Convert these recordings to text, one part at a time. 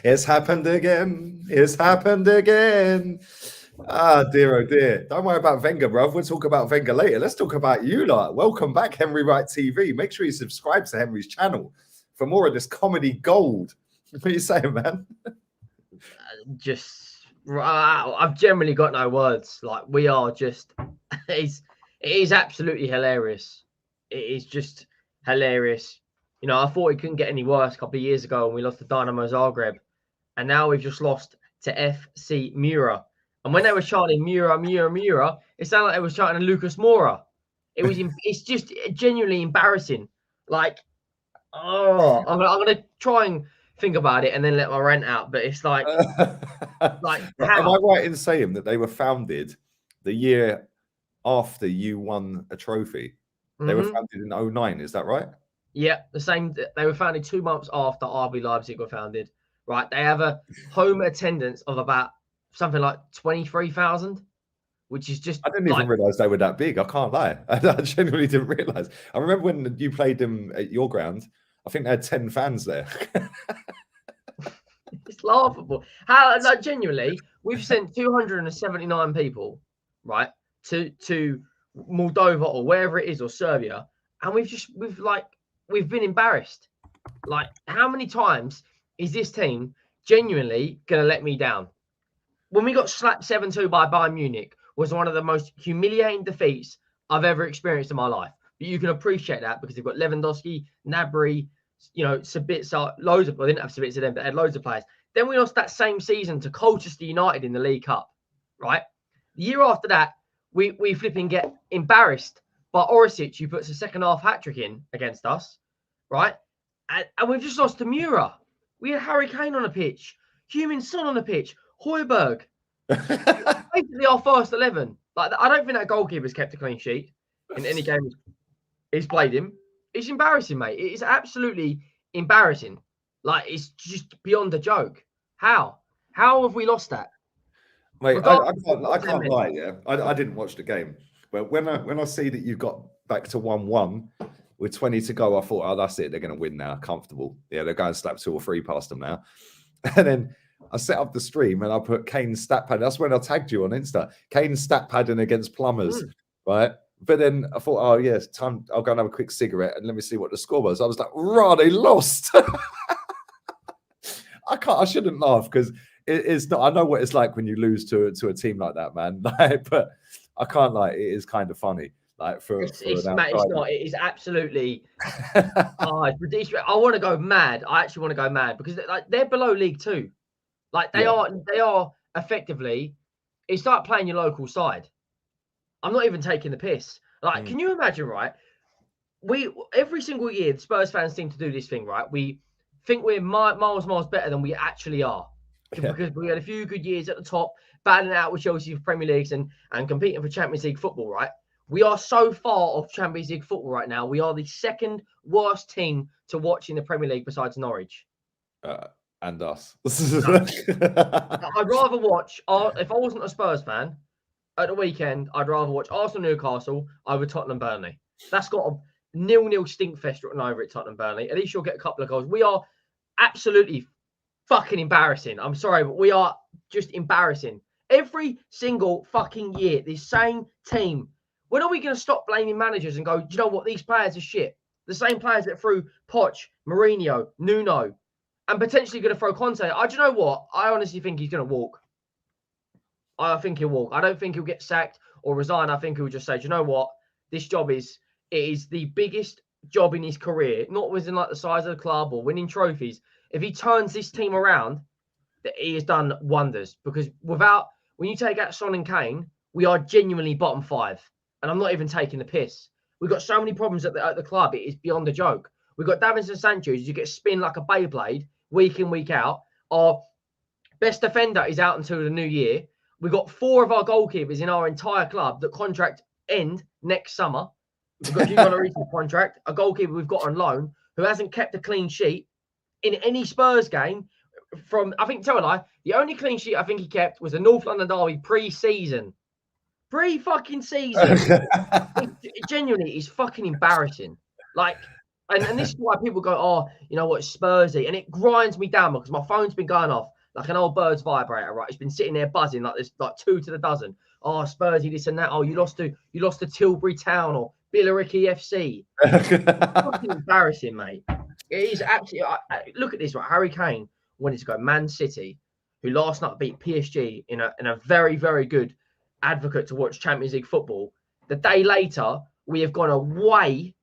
It's happened again. It's happened again. Ah, dear, oh dear. Don't worry about Wenger, bro. We'll talk about Wenger later. Let's talk about you lot. Welcome back, Henry Wright TV. Make sure you subscribe to Henry's channel for more of this comedy gold. What are you saying, man? I've generally got no words. Like, we are just, it is absolutely hilarious. It is just hilarious. You know, I thought it couldn't get any worse a couple of years ago when we lost to Dynamo Zagreb. And now we've just lost to FC Mura. And when they were chanting Mura, Mura, Mura, it sounded like they were chanting Lucas Moura. It's just genuinely embarrassing. Like, oh, I'm going to try and think about it and then let my rant out. But it's like, Am I right in saying that they were founded the year after you won a trophy? They were founded in 2009, is that right? Yeah, the same. They were founded 2 months after RB Leipzig were founded. Right, they have a home attendance of about something like 23,000, which is just. I didn't even realise they were that big. I can't lie. I genuinely didn't realise. I remember when you played them at your ground. I think they had 10 fans there. It's laughable. How, like, genuinely, we've sent 279 people, right, to Moldova or wherever it is, or Serbia, and we've been embarrassed. Like, how many times is this team genuinely going to let me down? When we got slapped 7-2 by Bayern Munich was one of the most humiliating defeats I've ever experienced in my life. But you can appreciate that because they've got Lewandowski, Gnabry, you know, Sabitzer, loads of. Well, they didn't have Sabitzer then, but they had loads of players. Then we lost that same season to Colchester United in the League Cup, right? The year after that, we flipping get embarrassed by Orisic, who puts a second half hat-trick in against us, right? And we've just lost to Mura. We had Harry Kane on the pitch, Heung-min Son on the pitch, Højbjerg. Basically our first 11. Like, I don't think that goalkeeper's kept a clean sheet in any game he's played him. It's embarrassing, mate. It is absolutely embarrassing. Like, it's just beyond a joke. How have we lost that? Mate, I can't lie. Yeah, I didn't watch the game, but when I see that you got back to 1-1 with 20 to go, I thought, oh, that's it. They're going to win now. Comfortable. Yeah, they're going to slap 2 or 3 past them now. And then I set up the stream and I put Kane's stat pad. That's when I tagged you on Insta. Kane's stat padding against Plumbers, right? But then I thought, oh, yes, time. I'll go and have a quick cigarette and let me see what the score was. I was like, rah, they lost. I shouldn't laugh because it's not. I know what it's like when you lose to a team like that, man. But I can't lie. It is kind of funny. Like it's not. It is absolutely. It's ridiculous. I want to go mad. I actually want to go mad because they're below League Two. Like they are effectively. It's like playing your local side. I'm not even taking the piss. Like, can you imagine? Right, every single year the Spurs fans seem to do this thing. Right, we think we're miles better than we actually are because we had a few good years at the top, battling out with Chelsea for Premier Leagues and competing for Champions League football. Right. We are so far off Champions League football right now. We are the second worst team to watch in the Premier League besides Norwich. And us. I'd rather watch, if I wasn't a Spurs fan, at the weekend, I'd rather watch Arsenal Newcastle over Tottenham Burnley. That's got a 0-0 stinkfest written over at Tottenham Burnley. At least you'll get a couple of goals. We are absolutely fucking embarrassing. I'm sorry, but we are just embarrassing. Every single fucking year, this same team. When are we going to stop blaming managers and go, do you know what? These players are shit. The same players that threw Poch, Mourinho, Nuno, and potentially going to throw Conte. Do you know what? I honestly think he's going to walk. I think he'll walk. I don't think he'll get sacked or resign. I think he'll just say, do you know what? This job is the biggest job in his career. Not within like the size of the club or winning trophies. If he turns this team around, that he has done wonders. Because when you take out Son and Kane, we are genuinely bottom 5. And I'm not even taking the piss. We've got so many problems at the club. It is beyond a joke. We've got Davinson Sanchez. You get spin like a Beyblade week in, week out. Our best defender is out until the new year. We've got 4 of our goalkeepers in our entire club that contract end next summer. We've got Hugo Lloris's contract, a goalkeeper we've got on loan who hasn't kept a clean sheet in any Spurs game from, I think, tell a lie, the only clean sheet I think he kept was the North London derby pre-season. Pre-fucking season. It genuinely is fucking embarrassing. Like, And this is why people go, oh, you know what, Spursy, and it grinds me down because my phone's been going off like an old bird's vibrator, right? It's been sitting there buzzing like this, like 2 to the dozen. Oh, Spursy, this and that. Oh, you lost to Tilbury Town or Billericay FC. Fucking embarrassing, mate. It is absolutely. Look at this, right? Harry Kane wanted to go Man City, who last night beat PSG in a very, very good advocate to watch Champions League football. The day later, we have gone away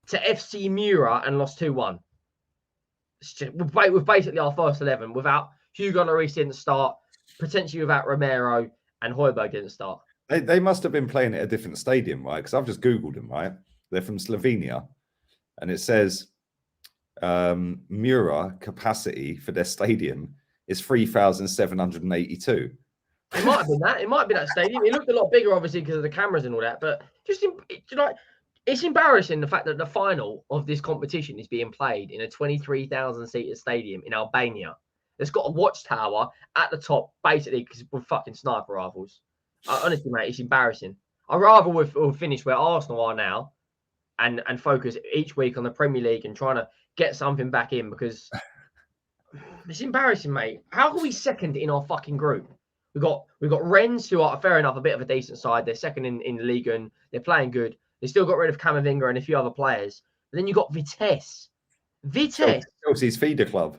to FC Mura and lost 2-1. With basically our first 11 without Hugo Lloris didn't start, potentially without Romero, and Højbjerg didn't start. They must have been playing at a different stadium, right? Because I've just Googled them, right? They're from Slovenia. And it says Mura capacity for their stadium is 3,782. It might have been that. It might be that stadium. It looked a lot bigger, obviously, because of the cameras and all that. But just, it's embarrassing the fact that the final of this competition is being played in a 23,000-seater stadium in Albania. It's got a watchtower at the top, basically, because we're fucking sniper rifles. Honestly, mate, it's embarrassing. I'd rather we'll finish where Arsenal are now and focus each week on the Premier League and trying to get something back in, because it's embarrassing, mate. How are we second in our fucking group? We've got Rennes, who are, fair enough, a bit of a decent side. They're second in the league and they're playing good. They still got rid of Camavinga and a few other players. But then you got Vitesse. Chelsea's feeder club.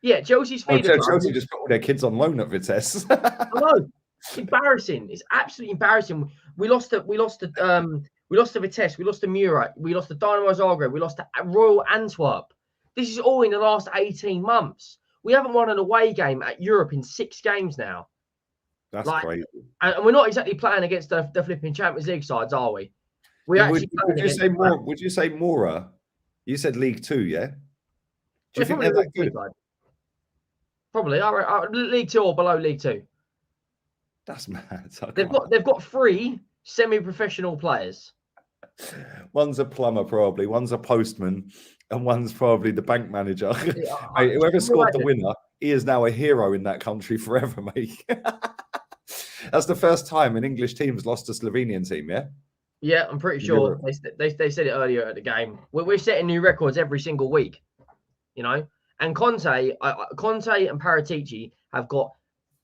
Yeah, Chelsea's feeder club. Chelsea just put all their kids on loan at Vitesse. I know. It's embarrassing. It's absolutely embarrassing. We lost to Vitesse. We lost to Murat. We lost to Dynamo Zagreb. We lost to Royal Antwerp. This is all in the last 18 months. We haven't won an away game at Europe in 6 games now. That's crazy. And we're not exactly playing against the flipping Champions League sides, are we? Would you say Mora? You said League 2, yeah? Do you think they're that good? Probably. League 2 or below League 2. That's mad. They've got 3 semi-professional players. One's a plumber, probably. One's a postman, and one's probably the bank manager. Yeah, mate, whoever scored the winner, he is now a hero in that country forever, mate. That's the first time an English team's lost a Slovenian team, yeah? Yeah, I'm pretty sure. They said it earlier at the game. We're setting new records every single week, you know? And Conte and Paratici have got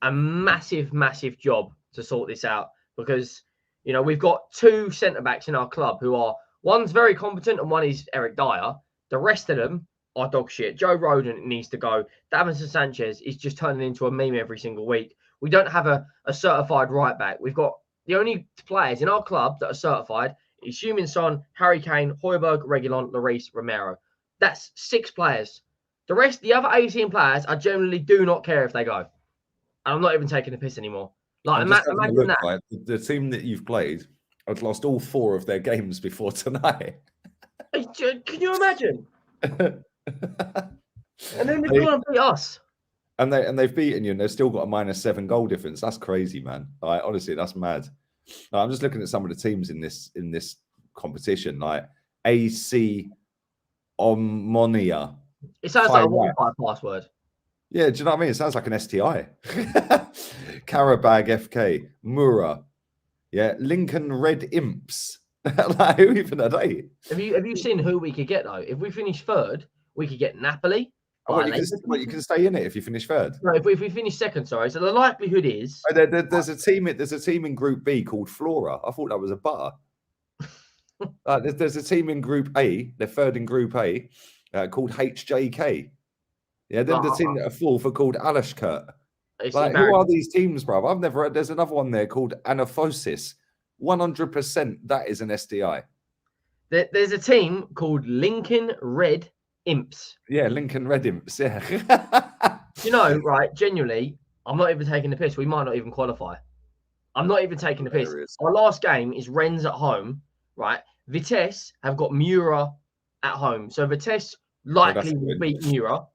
a massive, massive job to sort this out, because, you know, we've got 2 centre-backs in our club who are, one's very competent and one is Eric Dyer. The rest of them are dog shit. Joe Rodon needs to go. Davinson Sanchez is just turning into a meme every single week. We don't have a certified right back. We've got the only players in our club that are certified is Heung-min Son, Harry Kane, Højbjerg, Reguilon, Lloris, Romero. That's 6 players. The rest, the other 18 players, I generally do not care if they go. And I'm not even taking the piss anymore. Like, imagine that. Right? The team that you've played have lost all 4 of their games before tonight. Can you imagine? And then they've gone and beat us. And they've beaten you, and they've still got a -7 goal difference. That's crazy, man. Like, honestly, that's mad. Like, I'm just looking at some of the teams in this competition, like AC Omonia. It sounds like a Wi-Fi password. Yeah, do you know what I mean? It sounds like an STI. Karabag FK, Mura, yeah, Lincoln Red Imps. Like, who even are they? Have you seen who we could get though? If we finish 3rd, we could get Napoli. Oh, you can stay in it if you finish 3rd. No, if we finish 2nd, sorry. So the likelihood is there's a team in Group B called Flora. I thought that was a butter. There's a team in Group A. They're 3rd in Group A, called HJK. Yeah, then the team that are 4th are called Alashkert. Like, who are these teams, bro? I've never heard. There's another one there called Anaphosis. 100% that is an STI. There's a team called Lincoln Red Imps. Yeah, Lincoln Red Imps, yeah. You know, right, genuinely, I'm not even taking the piss. We might not even qualify. I'm not even taking the piss. Our last game is Rennes at home, right? Vitesse have got Mura at home. So Vitesse likely will beat Mura.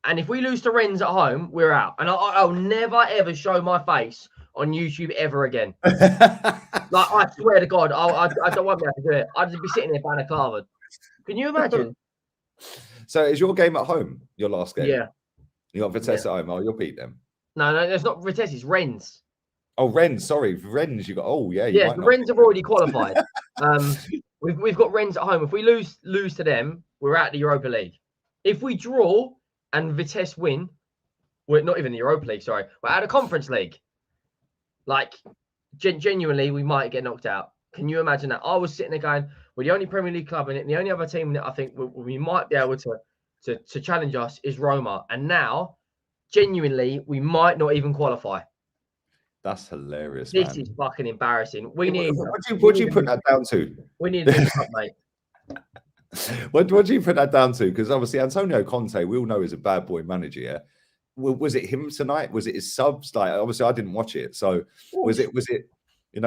And if we lose to Rennes at home, we're out. And I'll never, ever show my face on YouTube ever again. Like, I swear to God, I don't want me to do it. I'd just be sitting there balaclava. Can you imagine? So is your game at home, your last game? Yeah. You got Vitesse at home. Oh, you'll beat them. No, it's not Vitesse, it's Rennes. Oh, Rennes, sorry. Rennes, you got, oh, yeah. Yeah, the Rennes have already qualified. We've got Rennes at home. If we lose to them, we're out of the Europa League. If we draw and Vitesse win, we're not even the Europa League. Sorry, we're out of Conference League. Like, genuinely, we might get knocked out. Can you imagine that? I was sitting there going, "We're the only Premier League club in it. And the only other team that I think we might be able to challenge us is Roma." And now, genuinely, we might not even qualify. That's hilarious. This man. is fucking embarrassing. We need. What do you put that down to? We need a new club, mate. What do you put that down to? Because obviously Antonio Conte, we all know, is a bad boy manager. Yeah? Was it him tonight? Was it his subs? Like, obviously I didn't watch it, so was it?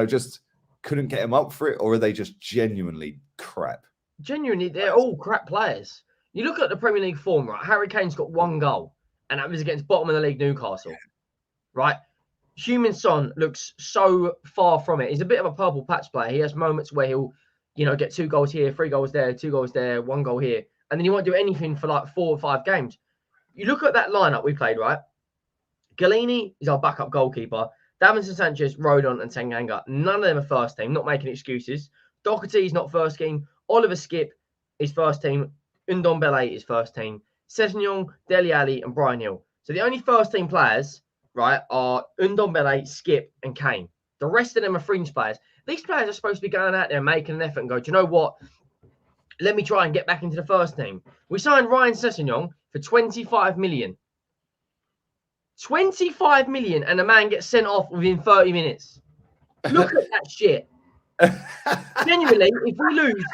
Just couldn't get him up for it, or are they just genuinely crap? Genuinely, they're all crap players. You look at the Premier League form, right? Harry Kane's got 1 goal, and that was against bottom of the league Newcastle, right? Heung-min Son looks so far from it. He's a bit of a purple patch player. He has moments where he'll, get 2 goals here, 3 goals there, 2 goals there, 1 goal here, and then he won't do anything for like 4 or 5 games. You look at that lineup we played, right? Galini is our backup goalkeeper. Davinson Sanchez, Rodon, and Tanganga. None of them are first team. Not making excuses. Doherty is not first team. Oliver Skip is first team. Ndombele is first team. Sessegnon, Dele Alli, and Brian Hill. So the only first team players, right, are Ndombele, Skip, and Kane. The rest of them are fringe players. These players are supposed to be going out there making an effort and go, do you know what? Let me try and get back into the first team. We signed Ryan Sessegnon for 25 million. 25 million, and a man gets sent off within 30 minutes. Look at that shit. Genuinely,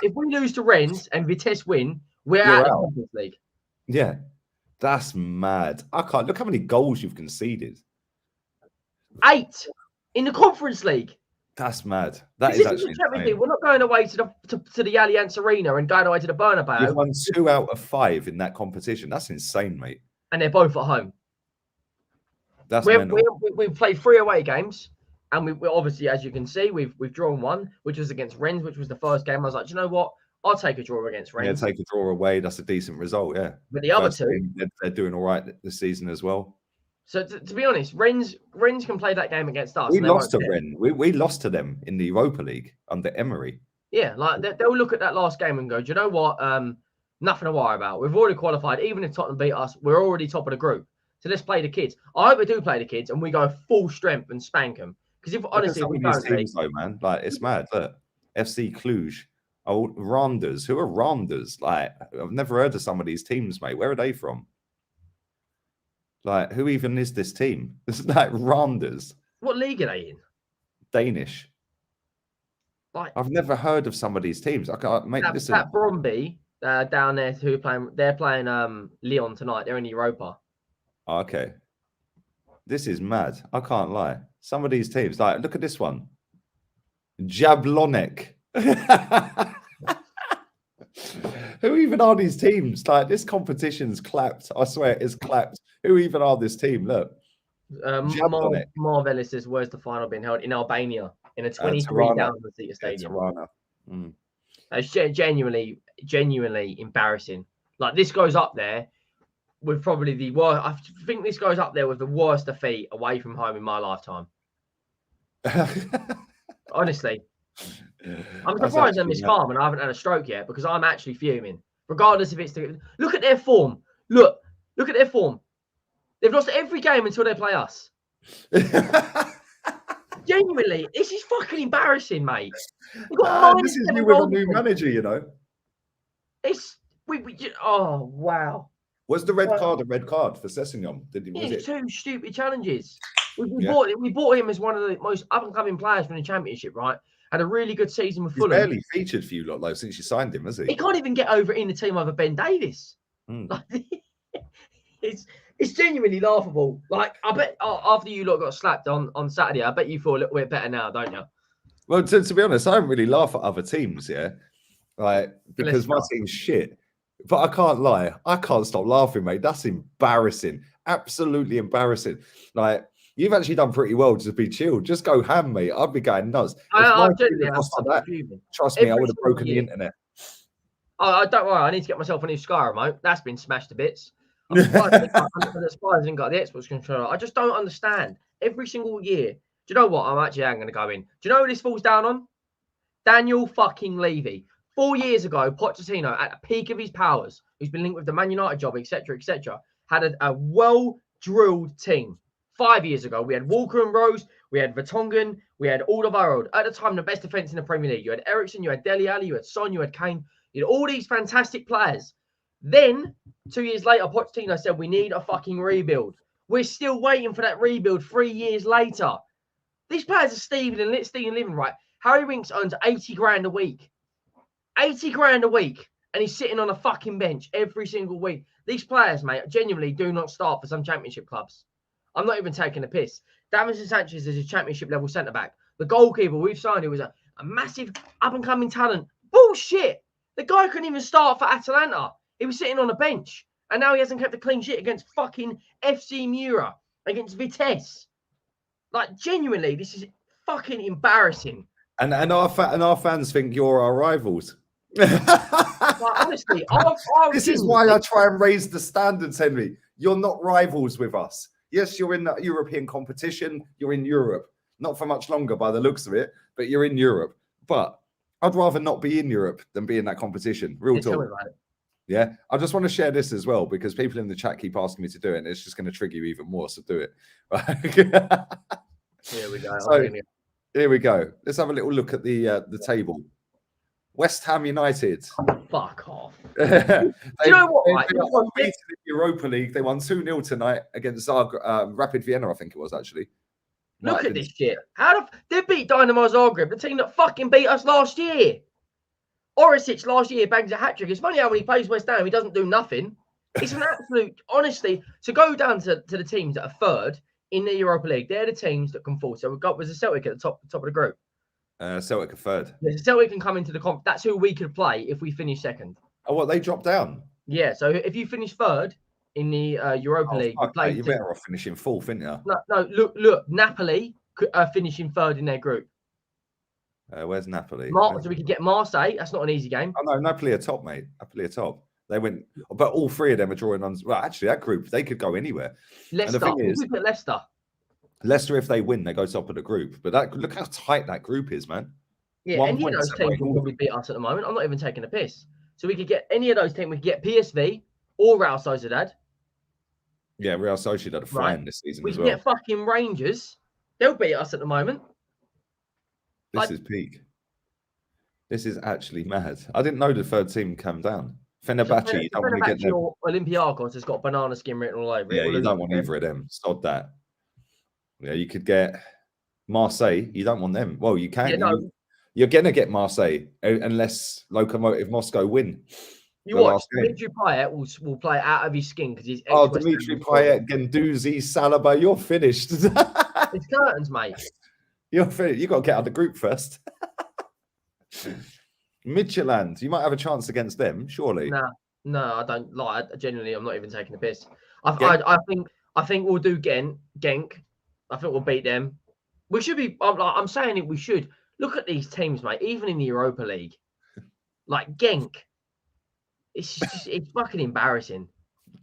if we lose to Rennes and Vitesse win, we're out of the Conference League. Yeah, that's mad. I can't look how many goals you've conceded. 8 in the Conference League. That's mad. That is actually insane. We're not going away to the Allianz Arena and going away to the Bernabeu. You've won 2 out of 5 in that competition. That's insane, mate. And they're both at home. That's we've played 3 away games, and we obviously, as you can see, we've drawn 1, which was against Rennes, which was the first game. I was like, you know what? I'll take a draw against Rennes. Yeah, take a draw away. That's a decent result. Yeah. But the other 2, they're doing all right this season as well. So to be honest, Rennes can play that game against us. We lost to Rennes. We lost to them in the Europa League under Emery. Yeah, like they'll look at that last game and go, do you know what? Nothing to worry about. We've already qualified. Even if Tottenham beat us, we're already top of the group. So let's play the kids. I hope we do play the kids and we go full strength and spank them. Because if honestly, we don't, teams though, man, like it's mad. Look, FC Cluj, Randers. Who are Randers? Like, I've never heard of some of these teams, mate. Where are they from? Like, who even is this team? It's like Randers. What league are they in? Danish. Like, I've never heard of some of these teams. I can't make this. That Bromby down there who are playing. They're playing Lyon tonight. They're in Europa. Oh, okay. This is mad. I can't lie. Some of these teams, like, look at this one. Jablonek. Who even are these teams? Like, this competition's clapped. I swear it's clapped. Who even are this team? Look. Marvelous says, where's the final being held? In Albania, in a 23,000-seater stadium. It's genuinely embarrassing. Like, this goes up there with probably the worst. I think this goes up there with the worst defeat away from home in my lifetime. Honestly. I'm surprised I'm this calm and I haven't had a stroke yet because I'm actually fuming. Regardless if it's look at their form. Look at their form. They've lost every game until they play us. Genuinely, this is fucking embarrassing, mate. This is you with a new manager, you know. It's oh wow. Was the red card a red card for Sessegnon? It's 2 stupid challenges. We bought him as one of the most up-and-coming players from the Championship, right? Had a really good season with Fulham. He's barely featured for you lot, though, since you signed him, has he? He can't even get over in the team over Ben Davies. Like, it's genuinely laughable. Like, I bet after you lot got slapped on Saturday, I bet you feel a little bit better now, don't you? Well, to be honest, I don't really laugh at other teams, yeah? Like, because my team's shit. But I can't lie. I can't stop laughing, mate. That's embarrassing. Absolutely embarrassing. Like, you've actually done pretty well to be chilled. Just go ham, mate. I'd be going nuts. Trust me, I would have broken the internet. Oh, don't worry. I need to get myself a new Sky remote. That's been smashed to bits. I'm surprised I didn't got the Xbox controller. I just don't understand. Every single year. Do you know what? I'm going to go in. Do you know who this falls down on? Daniel fucking Levy. 4 years ago, Pochettino, at the peak of his powers, who's been linked with the Man United job, etc., had a well-drilled team. 5 years ago, we had Walker and Rose, we had Vertonghen, we had Alderweireld. At the time, the best defence in the Premier League. You had Eriksen, you had Dele Alli, you had Son, you had Kane. You had all these fantastic players. Then, 2 years later, Pochettino said, we need a fucking rebuild. We're still waiting for that rebuild 3 years later. These players are stealing and living, right? Harry Winks earns 80 grand a week. 80 grand a week. And he's sitting on a fucking bench every single week. These players, mate, genuinely do not start for some championship clubs. I'm not even taking a piss. Davinson Sanchez is a championship level centre-back. The goalkeeper we've signed, who was a massive up-and-coming talent. Bullshit. The guy couldn't even start for Atalanta. He was sitting on a bench. And now he hasn't kept a clean sheet against fucking FC Mura, against Vitesse. Like, genuinely, this is fucking embarrassing. And our fans think you're our rivals. Like, honestly, this is why I try and raise the standards, Henry. You're not rivals with us. Yes, you're in the European competition. You're in Europe. Not for much longer by the looks of it, but you're in Europe. But I'd rather not be in Europe than be in that competition. Real talk. Tell me about it. Yeah, I just want to share this as well because people in the chat keep asking me to do it, and it's just going to trigger you even more. So do it. Here we go. So, here we go. Let's have a little look at the table. West Ham United. Fuck off. Do you know what? They were unbeaten in the Europa League. They won 2-0 tonight against Rapid Vienna, I think it was actually. Look at this shit. They beat Dynamo Zagreb, the team that fucking beat us last year. Orisic last year bangs a hat-trick. It's funny how when he plays West Ham, he doesn't do nothing. It's an absolute, honestly, to go down to the teams that are third in the Europa League, they're the teams that can fall. So we've got, was the Celtic at the top of the group. Celtic are third. Yeah, Celtic can come into the comp. That's who we could play if we finish second. Oh, what, they dropped down? Yeah, so if you finish third in the Europa League, you're better off finishing fourth, aren't you? No, look, Napoli are finishing third in their group. Where's Napoli? So we could get Marseille. That's not an easy game. Oh no, Napoli are top, mate. Napoli are top. They went, but all three of them are drawing on. Well, actually, that group they could go anywhere. Leicester. And the thing is, we put Leicester. Leicester, if they win, they go top of the group. But look how tight that group is, man. Yeah, any of those teams will probably beat us at the moment. I'm not even taking a piss. So we could get any of those teams. We could get PSV or Real Sociedad. Yeah, Real Sociedad are flying this season as well. We can get fucking Rangers. They'll beat us at the moment. This is peak. This is actually mad. I didn't know the third team came down. Fenerbahce, you don't want to get them. Olympiacos has got banana skin written all over it. Yeah, you don't want either of them. Sod that. Yeah, you could get Marseille. You don't want them. Well, you can. Yeah, no. You're going to get Marseille unless Lokomotiv Moscow win. You watch, Dimitri Payet will play out of his skin because he's Dimitri Payet, Guendouzi, Salaba, you're finished. It's curtains, mate. You're finished. You've got to get out of the group first. Midtjylland, you might have a chance against them, surely. No, I don't. Like, genuinely, I'm not even taking a piss. I think we'll do Genk. I think we'll beat them. We should be. I'm saying it. We should look at these teams, mate. Even in the Europa League, like Genk, it's fucking embarrassing.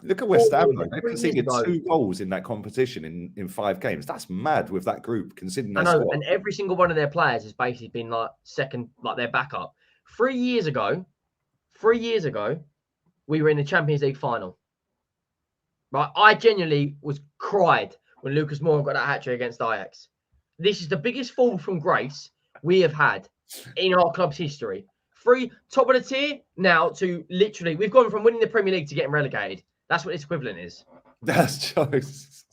Look at West Ham, though. They conceded 2 goals in that competition in 5 games. That's mad with that group, considering their squad. And every single one of their players has basically been like second, like their backup. 3 years ago, we were in the Champions League final. Right, I genuinely was cried when Lucas Moura got that hat-trick against Ajax. This is the biggest fall from grace we have had in our club's history. 3 top of the tier now to literally, we've gone from winning the Premier League to getting relegated. That's what its equivalent is. That's choice.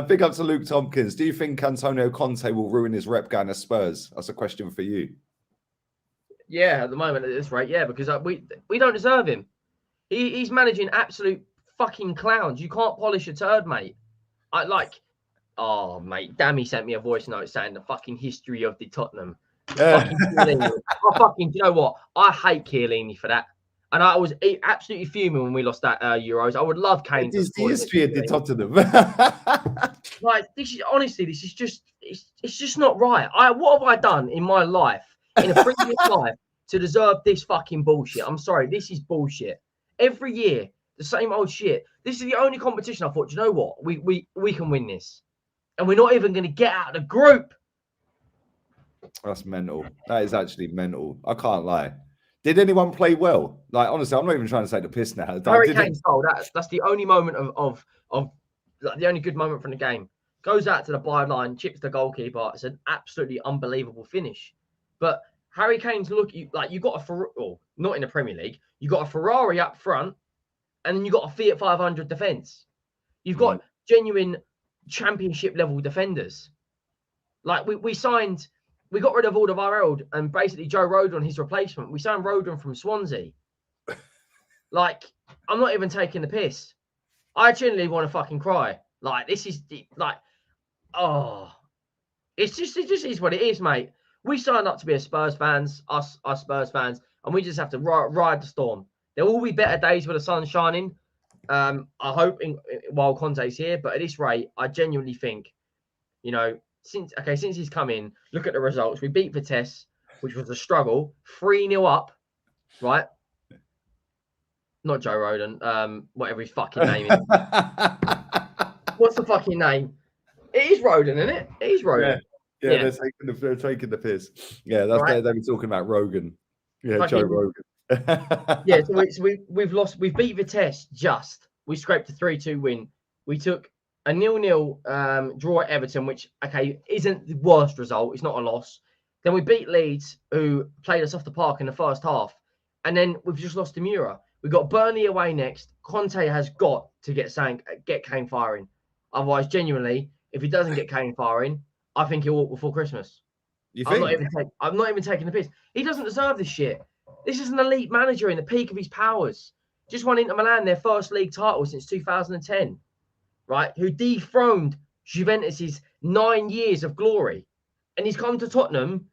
Big up to Luke Tompkins. Do you think Antonio Conte will ruin his rep going to Spurs? That's a question for you. Yeah, at the moment at this rate, yeah, because we don't deserve him. He's managing absolute fucking clowns. You can't polish a turd, mate. Mate, Dammy sent me a voice note saying the fucking history of the Tottenham. Do you know what? I hate Chiellini for that. And I was absolutely fuming when we lost that Euros. I would love Kane. It is the history of the Tottenham. Like, this is just not right. What have I done in my life, in a previous life, to deserve this fucking bullshit? I'm sorry, this is bullshit. Every year, the same old shit. This is the only competition I thought, you know what? We can win this. And we're not even going to get out of the group. That's mental. That is actually mental. I can't lie. Did anyone play well? Like, honestly, I'm not even trying to take the piss now. Harry Kane's goal, that's the only moment of like, the only good moment from the game. Goes out to the byline, chips the goalkeeper. It's an absolutely unbelievable finish. But Harry Kane's you got not in the Premier League, you got a Ferrari up front, and then you got a Fiat 500 defense. You've got genuine championship level defenders. Like we got rid of Alderweireld and basically Joe Rodon, his replacement. We signed Rodon from Swansea. Like, I'm not even taking the piss. I genuinely want to fucking cry. Like, this is like, oh, it just is what it is, mate. We signed up to be Spurs fans, us Spurs fans, and we just have to ride the storm. There will be better days where the sun's shining. I hope while Conte's here, but at this rate, I genuinely think, you know, since he's come in, look at the results. We beat Vitesse, which was a struggle, 3-0 up, right? Not Joe Rodon, whatever his fucking name is. What's the fucking name? It is Rodon, isn't it? It is Rodon. Yeah. They're taking the piss. Yeah, that's right. They were talking about Rogan. Yeah, fucking, Joe Rogan. Yeah, so we've lost. We've beat Vitesse just. We scraped a 3-2 win. We took a 0-0 draw at Everton, which, isn't the worst result. It's not a loss. Then we beat Leeds, who played us off the park in the first half. And then we've just lost to Mura. We've got Burnley away next. Conte has got to get Kane firing. Otherwise, genuinely, if he doesn't get Kane firing, I think he'll walk before Christmas. You think? I'm not even taking the piss. He doesn't deserve this shit. This is an elite manager in the peak of his powers. Just won Inter Milan their first league title since 2010, right? Who dethroned Juventus's 9 years of glory. And he's come to Tottenham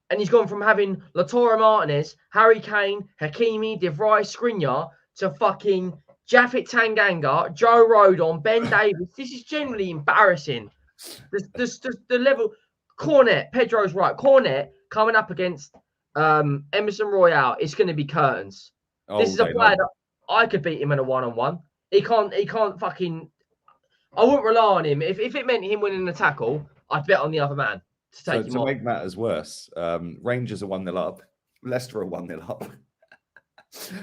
and he's gone from having Lautaro Martinez, Harry Kane, Hakimi, De Vrij, Skriniar to fucking Japhet Tanganga, Joe Rodon, Ben Davies. This is genuinely embarrassing. The level. Cornet, Pedro's right. Cornet coming up against Emerson Royale. It's going to be curtains. This is a player that I could beat him in a one-on-one. He can't fucking. I wouldn't rely on him. If it meant him winning the tackle, I'd bet on the other man to take him off. To make matters worse, Rangers are 1-0 up. Leicester are 1-0 up.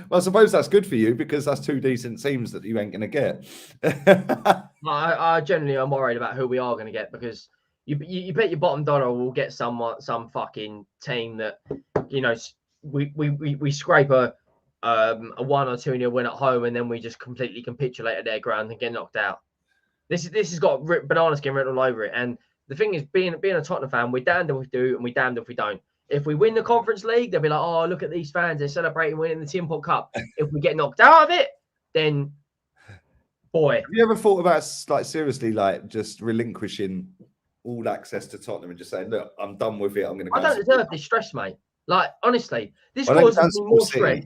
Well, I suppose that's good for you because that's two decent teams that you ain't going to get. I generally am worried about who we are going to get because you bet your bottom dollar we'll get some fucking team that, you know, we scrape a 1 or 2-0 win at home and then we just completely capitulate at their ground and get knocked out. This has got banana skin written all over it. And the thing is, being a Tottenham fan, we're damned if we do and we're damned if we don't. If we win the Conference League, they'll be like, oh, look at these fans. They're celebrating winning the Tin Pot Cup. If we get knocked out of it, then, boy. Have you ever thought about, like, seriously, like, just relinquishing all access to Tottenham and just saying, look, I'm done with it. I'm going to go. I don't deserve this stress, mate. Like, honestly, this causes me more stress.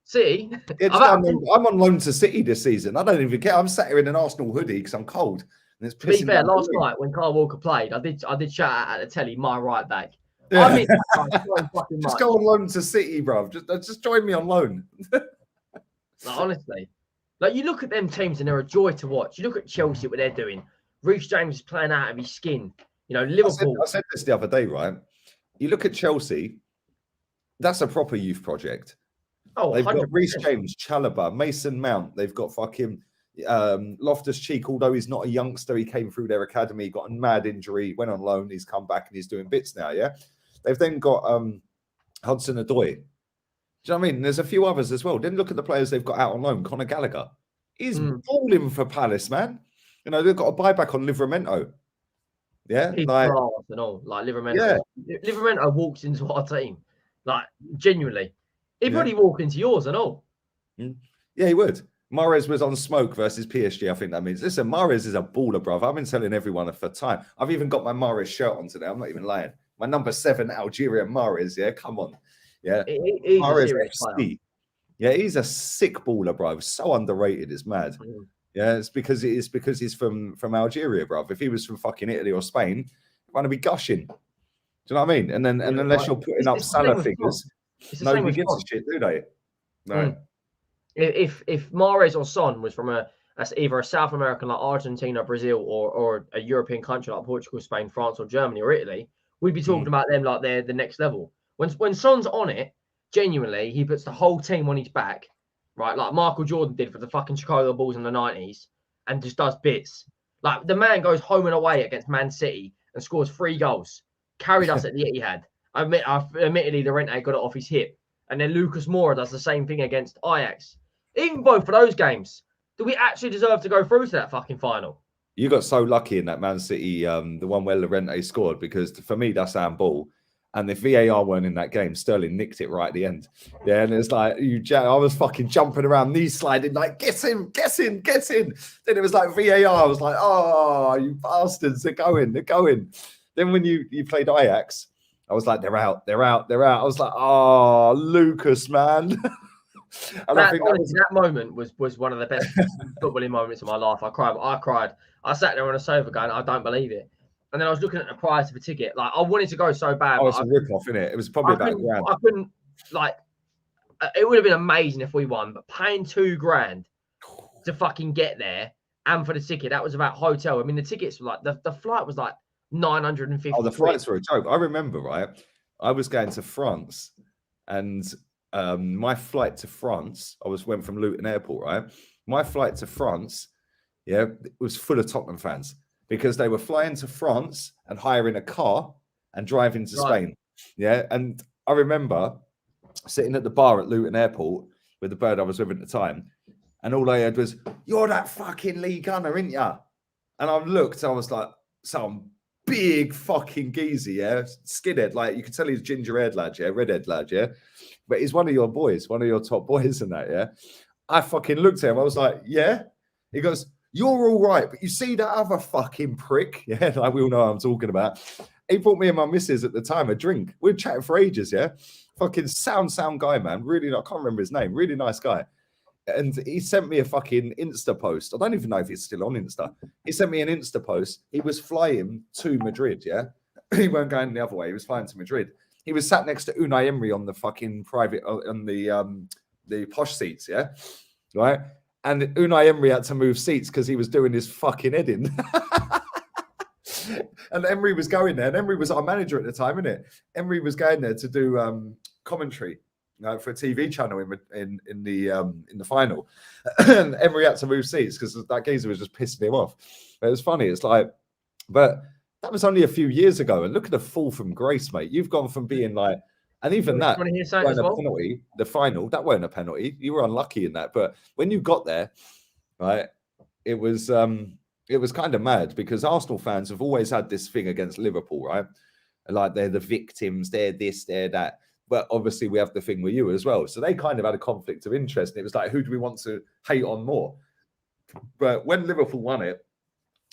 See? I'm on loan to City this season. I don't even care. I'm sat here in an Arsenal hoodie because I'm cold. And it's to be fair, last night when Kyle Walker played, I did shout out at the telly, my right back. Yeah. I mean, just go on loan to City, bro. Just join me on loan. Like, honestly, like you look at them teams and they're a joy to watch. You look at Chelsea, what they're doing. Reece James is playing out of his skin. You know, Liverpool. I said this the other day, right? You look at Chelsea. That's a proper youth project. Oh, they've 100%. got Reece James, Chalobah, Mason Mount. They've got fucking Loftus-Cheek. Although he's not a youngster, he came through their academy, got a mad injury, went on loan. He's come back and he's doing bits now. Yeah. They've then got Hudson-Odoi. Do you know what I mean? There's a few others as well. Then look at the players they've got out on loan. Conor Gallagher. He's balling for Palace, man. You know, they've got a buyback on Livramento. Yeah. He's like, and all. Like Livramento. Yeah. Livramento walks into our team. Like, genuinely. He'd probably walk into yours and all. Yeah, he would. Mahrez was on smoke versus PSG, I think that means. Listen, Mahrez is a baller, bruv. I've been telling everyone for time. I've even got my Mahrez shirt on today. I'm not even lying. My number 7 Algerian Mahrez, yeah? Come on. Yeah. He's Mahrez FC. Yeah, he's a sick baller, bruv. So underrated, it's mad. Yeah, it's because he's from Algeria, bruv. If he was from fucking Italy or Spain, he'd want to be gushing. Do you know what I mean? And then unless you're putting up Salah figures, nobody gives a shit, do they? No. If Mahrez or Son was from either a South American like Argentina, Brazil, or a European country like Portugal, Spain, France, or Germany or Italy, we'd be talking about them like they're the next level. When Son's on it, genuinely, he puts the whole team on his back, right? Like Michael Jordan did for the fucking Chicago Bulls in the 90s, and just does bits. Like the man goes home and away against Man City and scores 3 goals. Carried us at the Etihad. Admittedly, the Rente got it off his hip. And then Lucas Moura does the same thing against Ajax. Even both of those games, do we actually deserve to go through to that fucking final? You got so lucky in that Man City, the one where Llorente scored, because for me, that's handball. And if VAR weren't in that game, Sterling nicked it right at the end. Yeah, and it's like, I was fucking jumping around, knee sliding, like, get in. Then it was like VAR. I was like, oh, you bastards, they're going. Then when you played Ajax, I was like, they're out. I was like, oh, Lucas, man. And I think that moment was one of the best footballing moments of my life. I cried. I sat there on a sofa going, I don't believe it. And then I was looking at the price of a ticket. Like, I wanted to go so bad. Oh, it's a rip-off, innit? It was probably about £1,000. I couldn't, like, it would have been amazing if we won, but paying £2,000 to fucking get there and for the ticket, that was about hotel. I mean, the tickets were like, the flight was like 950. Oh, the flights were a joke. I remember, right? I was going to France, and my flight to France, went from Luton Airport, right? My flight to France, yeah, it was full of Tottenham fans, because they were flying to France and hiring a car and driving to Spain. Yeah. And I remember sitting at the bar at Luton Airport with the bird I was with at the time, and all I heard was, "You're that fucking Lee Gunner, ain't ya?" And I looked, I was like, some big fucking geezer, yeah? Skinhead, like, you could tell he's ginger-haired lad, yeah? Redhead lad, yeah? But he's one of your boys, one of your top boys and that, yeah? I fucking looked at him, I was like, yeah? He goes, "You're all right, but you see that other fucking prick?" Yeah, like, we all know what I'm talking about. He bought me and my missus at the time a drink. We were chatting for ages, yeah? Fucking sound guy, man. Really, I can't remember his name. Really nice guy. And he sent me a fucking Insta post. I don't even know if he's still on Insta. He sent me an Insta post. He was flying to Madrid, yeah? He weren't going the other way. He was flying to Madrid. He was sat next to Unai Emery on the fucking private, on the posh seats, yeah? Right? And Unai Emery had to move seats because he was doing his fucking head in. And Emery was going there. And Emery was our manager at the time, innit? Emery was going there to do commentary for a TV channel in the final. And Emery had to move seats because that geezer was just pissing him off. But it was funny. It's like, but that was only a few years ago. And look at the fall from grace, mate. You've gone from being like, and even that wasn't a penalty. The final, that wasn't a penalty. You were unlucky in that. But when you got there, right, it was kind of mad, because Arsenal fans have always had this thing against Liverpool, right? Like, they're the victims, they're this, they're that. But obviously we have the thing with you as well. So they kind of had a conflict of interest. And it was like, who do we want to hate on more? But when Liverpool won it,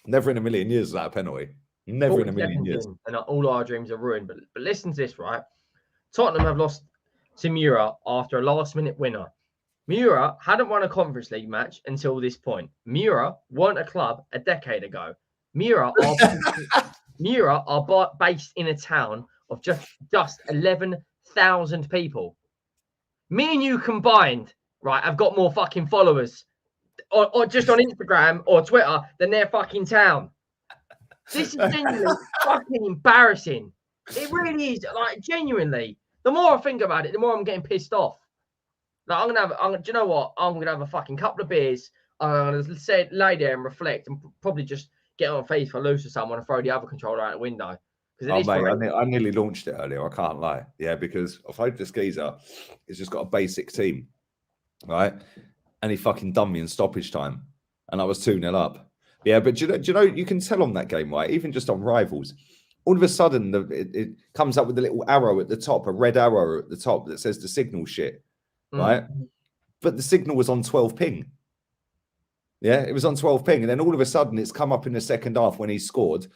never in a million years was that a penalty. Never in a million years. And all our dreams are ruined. But listen to this, right? Tottenham have lost to Mura after a last-minute winner. Mura hadn't won a Conference League match until this point. Mura weren't a club a decade ago. Mura are based in a town of just 11,000 people. Me and you combined, right, have got more fucking followers or just on Instagram or Twitter than their fucking town. This is genuinely fucking embarrassing. It really is. Like, genuinely. The more I think about it, the more I'm getting pissed off. Like, do you know what? I'm gonna have a fucking couple of beers. I'm gonna lay there and reflect, and probably just get on FIFA loose or someone and throw the other controller out the window. Oh, mate, I nearly launched it earlier. I can't lie. Yeah, because I've hoped this geezer has just got a basic team, right? And he fucking done me in stoppage time, and I was 2-0 up. Yeah, but do you know, you can tell on that game, right? Even just on Rivals, all of a sudden it comes up with a little arrow at the top, a red arrow at the top that says the signal shit, right? But the signal was on 12 ping. Yeah, it was on 12 ping, and then all of a sudden it's come up in the second half when he scored.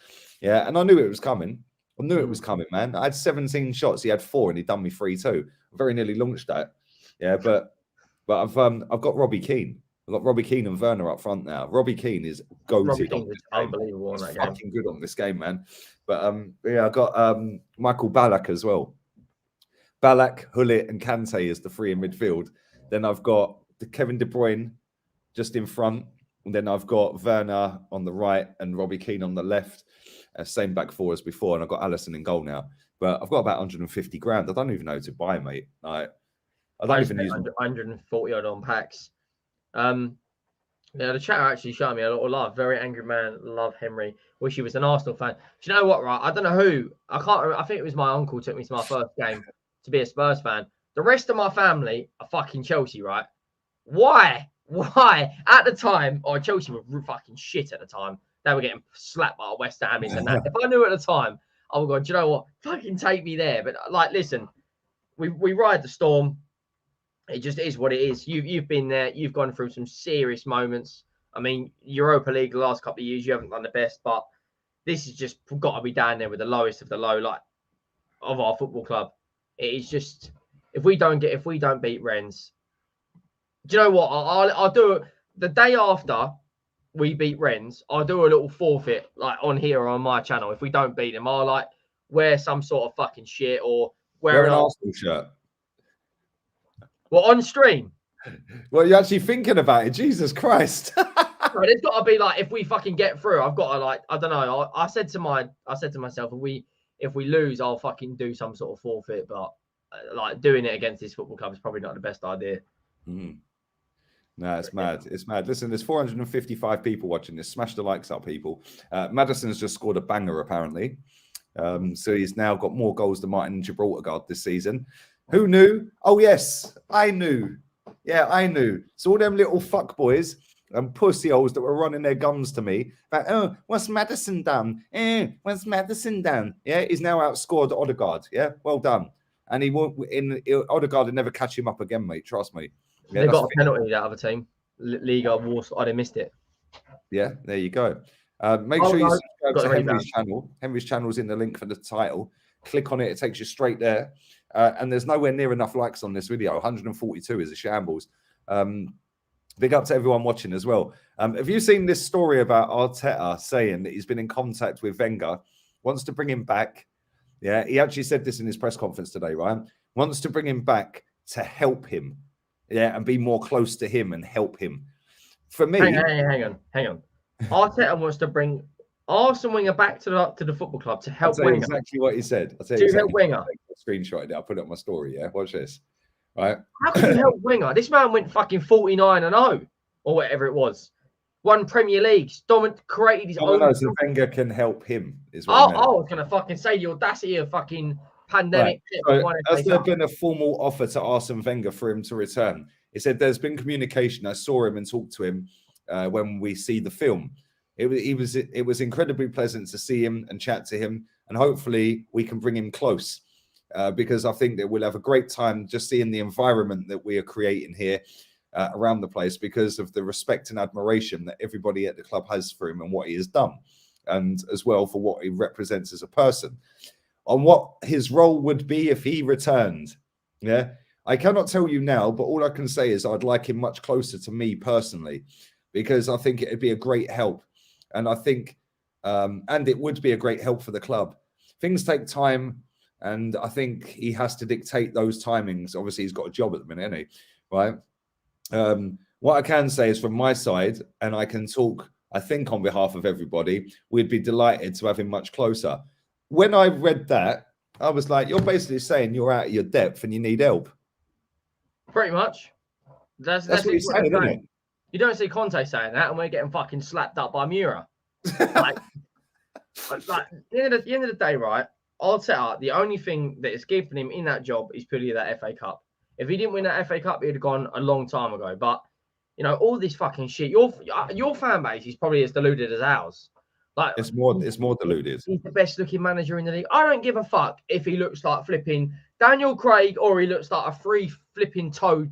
Yeah, and I knew it was coming. It was coming, man. I had 17 shots. He had 4, and he done me 3-2. I very nearly launched that. Yeah, but I've got Robbie Keane. I've got Robbie Keane and Werner up front now. Robbie Keane is goated on this game. Unbelievable. He's fucking good on this game, man. But yeah, I got Michael Ballack as well. Ballack, Hullet, and Kante is the 3 in midfield. Then I've got Kevin De Bruyne just in front. And then I've got Werner on the right and Robbie Keane on the left. Same back 4 as before. And I've got Alisson in goal now. But I've got about 150 grand. I don't even know who to buy, mate. Like, I don't even use 140 odd on packs. Yeah, the chat actually showed me a lot of love. Very angry man, love Henry. Wish he was an Arsenal fan. Do you know what, right? I don't know who. I can't remember. I think it was my uncle took me to my first game to be a Spurs fan. The rest of my family are fucking Chelsea, right? Why? Why? At the time, Chelsea were fucking shit at the time. They were getting slapped by West Ham and that. If I knew at the time, I would go, do you know what? Fucking take me there. But like, listen, we ride the storm. It just is what it is. You've been there. You've gone through some serious moments. I mean, Europa League the last couple of years, you haven't done the best, but this has just got to be down there with the lowest of the low, like of our football club. It is just if we don't beat Rennes, do you know what? I'll do it the day after we beat Rennes. I'll do a little forfeit like on here or on my channel. If we don't beat them, I'll like wear some sort of fucking shit or wear an Arsenal shirt. Well, on stream. Well, you're actually thinking about it. Jesus Christ. Right, it's got to be like if we fucking get through, I've got to like I don't know. I said to myself, if we lose, I'll fucking do some sort of forfeit. But like doing it against this football club is probably not the best idea. Mm. No, it's mad. It's mad. Listen, there's 455 people watching this. Smash the likes up, people. Maddison's just scored a banger, apparently. So he's now got more goals than Martin Gibraltar this season. Who knew? Oh, yes, I knew. Yeah, I knew. So all them little fuck boys and pussy holes that were running their gums to me, like, oh, what's Maddison done? What's Maddison done? Yeah, he's now outscored Odegaard. Yeah, well done. And he won't. Odegaard will never catch him up again, mate. Trust me. Yeah, they got a penalty, that other team. Liga Warsaw. Oh, they missed it. Yeah, there you go. Make sure you subscribe to Henry's channel. Henry's channel is in the link for the title. Click on it. It takes you straight there. And there's nowhere near enough likes on this video. 142 is a shambles. Big up to everyone watching as well. Have you seen this story about Arteta saying that he's been in contact with Wenger, wants to bring him back? Yeah, he actually said this in his press conference today, Ryan. Wants to bring him back to help him. Yeah, and be more close to him and help him. For me... Hang on. Arteta wants to bring Arsene Wenger back to the football club to help Wenger. Exactly what he said. I'll tell you exactly help Wenger. I'll screenshot it. I'll put it on my story. Yeah, watch this. Right? How can you help Wenger? This man went fucking 49-0 or whatever it was. Won Premier League. Created his own. No, so Wenger can help him. Is what I was gonna fucking say the audacity of fucking pandemic. Right. So, has there been a formal offer to Arsene Wenger for him to return? He said there's been communication. I saw him and talked to him when we see the film. It was incredibly pleasant to see him and chat to him, and hopefully we can bring him close because I think that we'll have a great time just seeing the environment that we are creating here around the place because of the respect and admiration that everybody at the club has for him and what he has done, and as well for what he represents as a person. On what his role would be if he returned, yeah, I cannot tell you now, but all I can say is I'd like him much closer to me personally because I think it'd be a great help. And I think, and it would be a great help for the club. Things take time, and I think he has to dictate those timings. Obviously, he's got a job at the minute, isn't he? Right? What I can say is from my side, and I can talk, I think, on behalf of everybody, we'd be delighted to have him much closer. When I read that, I was like, you're basically saying you're out of your depth and you need help. Pretty much. That's what he's saying, isn't it? You don't see Conte saying that, and we're getting fucking slapped up by Mura. Like at the end of the day, right? Arteta, the only thing that is given him in that job is purely that FA Cup. If he didn't win that FA Cup, he'd have gone a long time ago. But you know, all this fucking shit. Your fan base is probably as deluded as ours. Like it's more deluded. He's the best looking manager in the league. I don't give a fuck if he looks like flipping Daniel Craig or he looks like a free flipping toe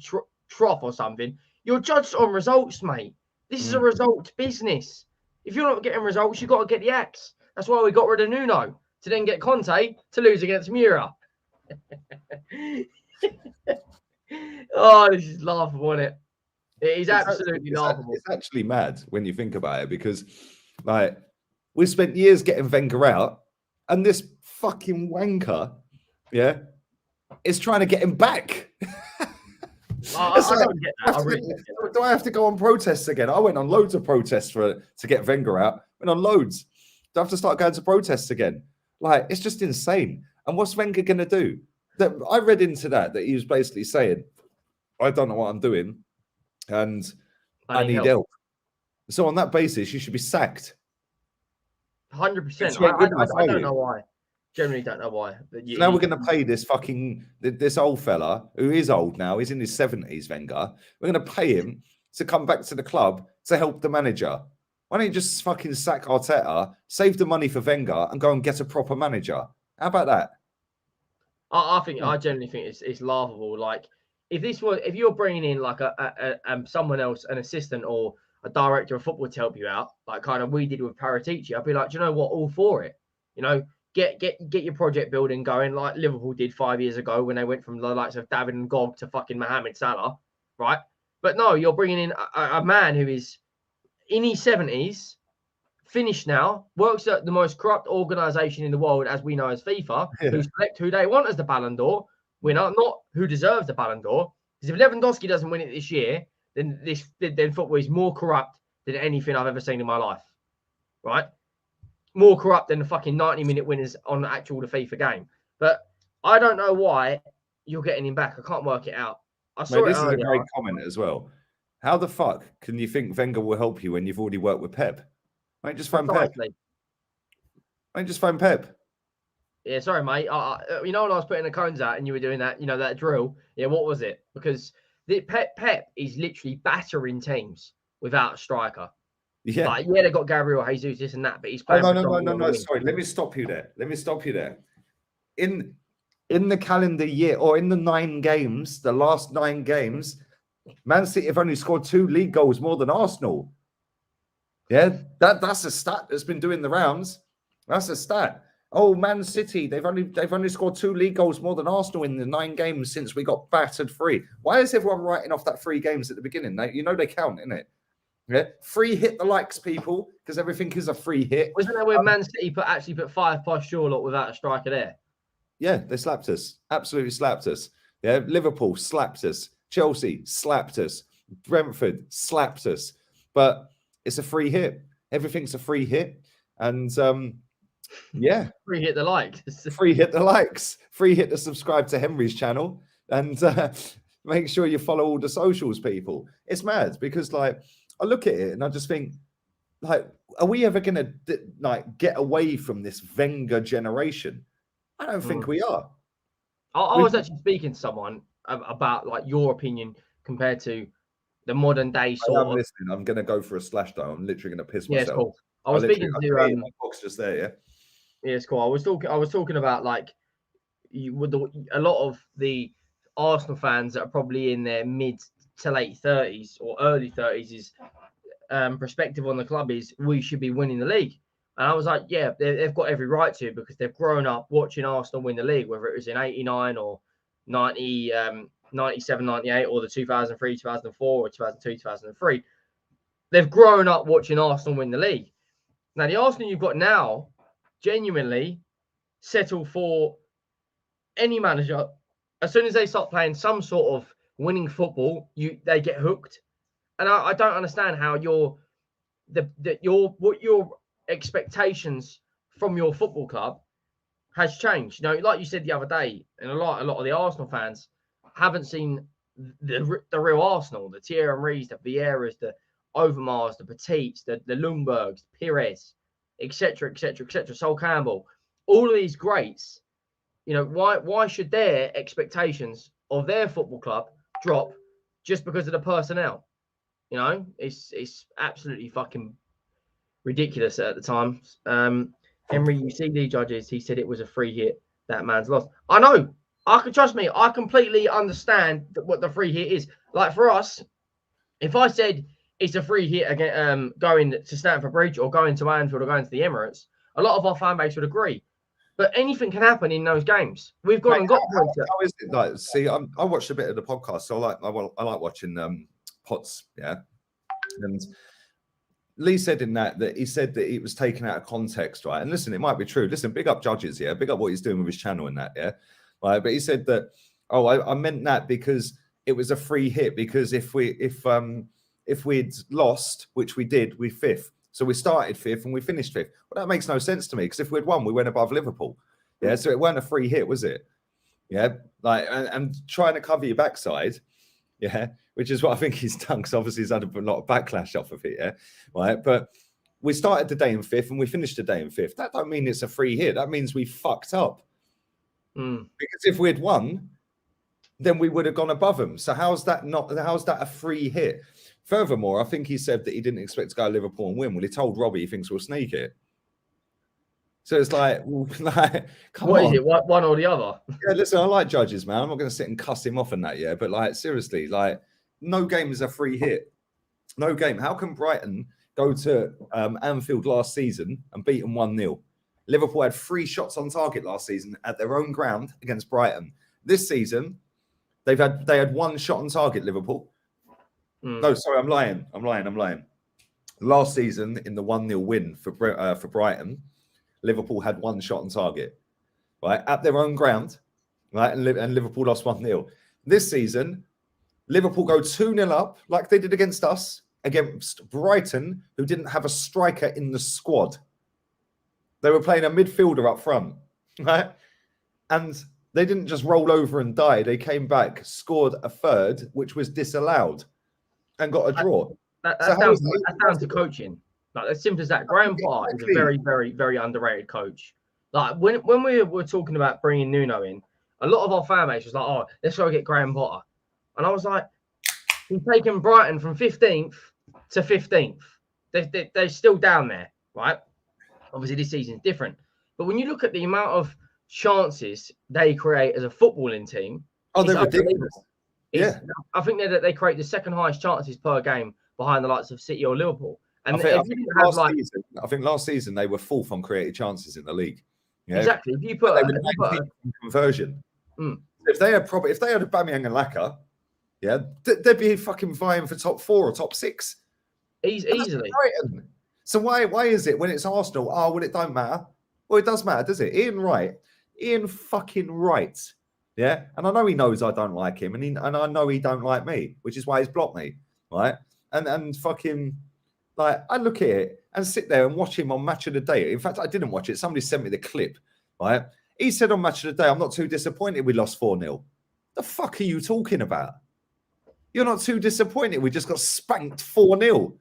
trough or something. You're judged on results, mate. This is a results business. If you're not getting results, you've got to get the axe. That's why we got rid of Nuno to then get Conte to lose against Mura. Oh, this is laughable, isn't it? It is absolutely laughable. It's actually mad when you think about it because, like, we spent years getting Wenger out, and this fucking wanker, yeah, is trying to get him back. I don't get that. Do I have to go on protests again? I went on loads of protests to get Wenger out. Went on loads. Do I have to start going to protests again? Like, it's just insane. And what's Wenger going to do? I read into that he was basically saying I don't know what I'm doing, and I need help. help. So on that basis, you should be sacked. 100%. You ain't good enough, I are don't you? know why. Generally, don't know why. So now we're going to pay this this old fella who is old now. He's in his 70s, Wenger. We're going to pay him to come back to the club to help the manager. Why don't you just fucking sack Arteta, save the money for Wenger, and go and get a proper manager? How about that? I generally think it's laughable. Like if you're bringing in like a someone else, an assistant or a director of football to help you out, like kind of we did with Paratici, I'd be like, do you know what? All for it. You know, get your project building going, like Liverpool did 5 years ago when they went from the likes of David and Gog to fucking Mohamed Salah, right? But no, you're bringing in a man who is in his 70s, finished now, works at the most corrupt organization in the world, as we know as FIFA, who select who they want as the Ballon d'Or winner, not who deserves the Ballon d'Or. Because if Lewandowski doesn't win it this year, then football is more corrupt than anything I've ever seen in my life, right? More corrupt than the fucking 90-minute winners on the FIFA game. But I don't know why you're getting him back. I can't work it out. I saw this it is earlier. a great comment as well. How the fuck can you think Wenger will help you when you've already worked with Pep? Why don't you just phone Pep? Why don't you just phone Pep? Yeah, sorry, mate. You know when I was putting the cones out and you were doing that, you know, that drill? Yeah, what was it? Because Pep is literally battering teams without a striker. Yeah. Like, yeah, they got Gabriel Jesus, this and that, but he's playing. No. Sorry, let me stop you there. In the calendar year or in the 9 games, the last 9 games, Man City have only scored 2 league goals more than Arsenal. Yeah, that's a stat that's been doing the rounds. That's a stat. Oh, Man City, they've only scored 2 league goals more than Arsenal in the 9 games since we got battered 3. Why is everyone writing off that 3 games at the beginning? They count, innit? Yeah, free hit the likes, people, because everything is a free hit. Wasn't that where Man City actually put 5 past Sherlock without a striker there? Yeah, they slapped us. Absolutely slapped us. Yeah, Liverpool slapped us. Chelsea slapped us. Brentford slapped us. But it's a free hit. Everything's a free hit. And yeah. Free hit the likes. Free hit the likes. Free hit to subscribe to Henry's channel. And make sure you follow all the socials, people. It's mad because, like, I look at it and I just think, like, are we ever going to get away from this Wenger generation? I don't think we are. I was actually speaking to someone about like your opinion compared to the modern day sort of. Listening. I'm going to go for a slash though. I'm literally going to piss myself. Yeah, it's cool. I was speaking to my box just there. Yeah. Yeah, it's cool. I was talking about like a lot of the Arsenal fans that are probably in their mid to late 30s or early 30s is perspective on the club is we should be winning the league. And I was like, yeah, they've got every right to because they've grown up watching Arsenal win the league, whether it was in 89 or 90, 97, 98 or the 2003, 2004 or 2002, 2003. They've grown up watching Arsenal win the league. Now, the Arsenal you've got now genuinely settle for any manager. As soon as they start playing some sort of winning football, they get hooked. And I don't understand how your expectations from your football club has changed. You know, like you said the other day, and a lot of the Arsenal fans haven't seen the real Arsenal, the Thierry Henrys, the Vieiras, the Overmars, the Petites, the Lundbergs, Pires, etc., Sol Campbell, all of these greats. You know, why should their expectations of their football club drop just because of the personnel? You know, it's absolutely fucking ridiculous at the time. Henry, you see the judges, he said it was a free hit. That man's lost. I know. Trust me, I completely understand what the free hit is. Like for us, if I said it's a free hit again, going to Stamford Bridge or going to Anfield or going to the Emirates, a lot of our fan base would agree. But anything can happen in those games. We've gone and got points. How is it like? See, I watched a bit of the podcast, so I like watching Pots, yeah. And Lee said in that he said that it was taken out of context, right? And listen, it might be true. Listen, big up judges, yeah. Big up what he's doing with his channel and that, yeah. Right, but he said that, oh, I meant that because it was a free hit. Because if we'd lost, which we did, we're 5th. So we started 5th and we finished 5th. Well, that makes no sense to me because if we'd won, we went above Liverpool. Yeah, so it weren't a free hit, was it? Yeah, like and trying to cover your backside. yeah, which is what I think he's done, because obviously he's had a lot of backlash off of it, yeah, right? But we started the day in 5th and we finished the day in 5th. That don't mean it's a free hit. That means we fucked up. Because if we'd won, then we would have gone above them. So how's that a free hit? Furthermore, I think he said that he didn't expect to go to Liverpool and win. Well, he told Robbie he thinks we'll sneak it. So it's like, come on. What is it? One or the other? Yeah, listen, I like Judges, man. I'm not going to sit and cuss him off on that, yeah. But like, seriously, like, no game is a free hit. No game. How can Brighton go to Anfield last season and beat them 1-0? Liverpool had 3 shots on target last season at their own ground against Brighton. This season, they had 1 shot on target, Liverpool. No, sorry, I'm lying. Last season, in the 1-0 win for Brighton, Liverpool had 1 shot on target, right, at their own ground, right, and Liverpool lost 1-0. This season, Liverpool go 2-0 up, like they did against us, against Brighton, who didn't have a striker in the squad. They were playing a midfielder up front, right? And they didn't just roll over and die. They came back, scored a 3rd, which was disallowed, and got a draw. That's down to coaching. Like, as simple as that. Graham Potter is a very, very, very underrated coach. Like, when we were talking about bringing Nuno in, a lot of our fan base was like, oh, let's go get Graham Potter. And I was like, he's taken Brighton from 15th to 15th. They're still down there, right? Obviously, this season's different. But when you look at the amount of chances they create as a footballing team, they're ridiculous. Yeah. I think that they create the 2nd highest chances per game behind the likes of City or Liverpool. And I think last season they were 4th on created chances in the league. Yeah? Exactly. If you put conversion, if they had Aubameyang and Laka, yeah, they'd be fucking vying for top 4 or top 6 easily. So why is it when it's Arsenal? Oh, well, it don't matter. Well, it does matter, does it? Ian fucking Wright. Yeah, and I know he knows I don't like him, and I know he don't like me, which is why he's blocked me, right? And fucking, like, I look at it and sit there and watch him on Match of the Day. In fact, I didn't watch it. Somebody sent me the clip, right? He said on Match of the Day, I'm not too disappointed we lost 4-0. The fuck are you talking about? You're not too disappointed. We just got spanked 4-0.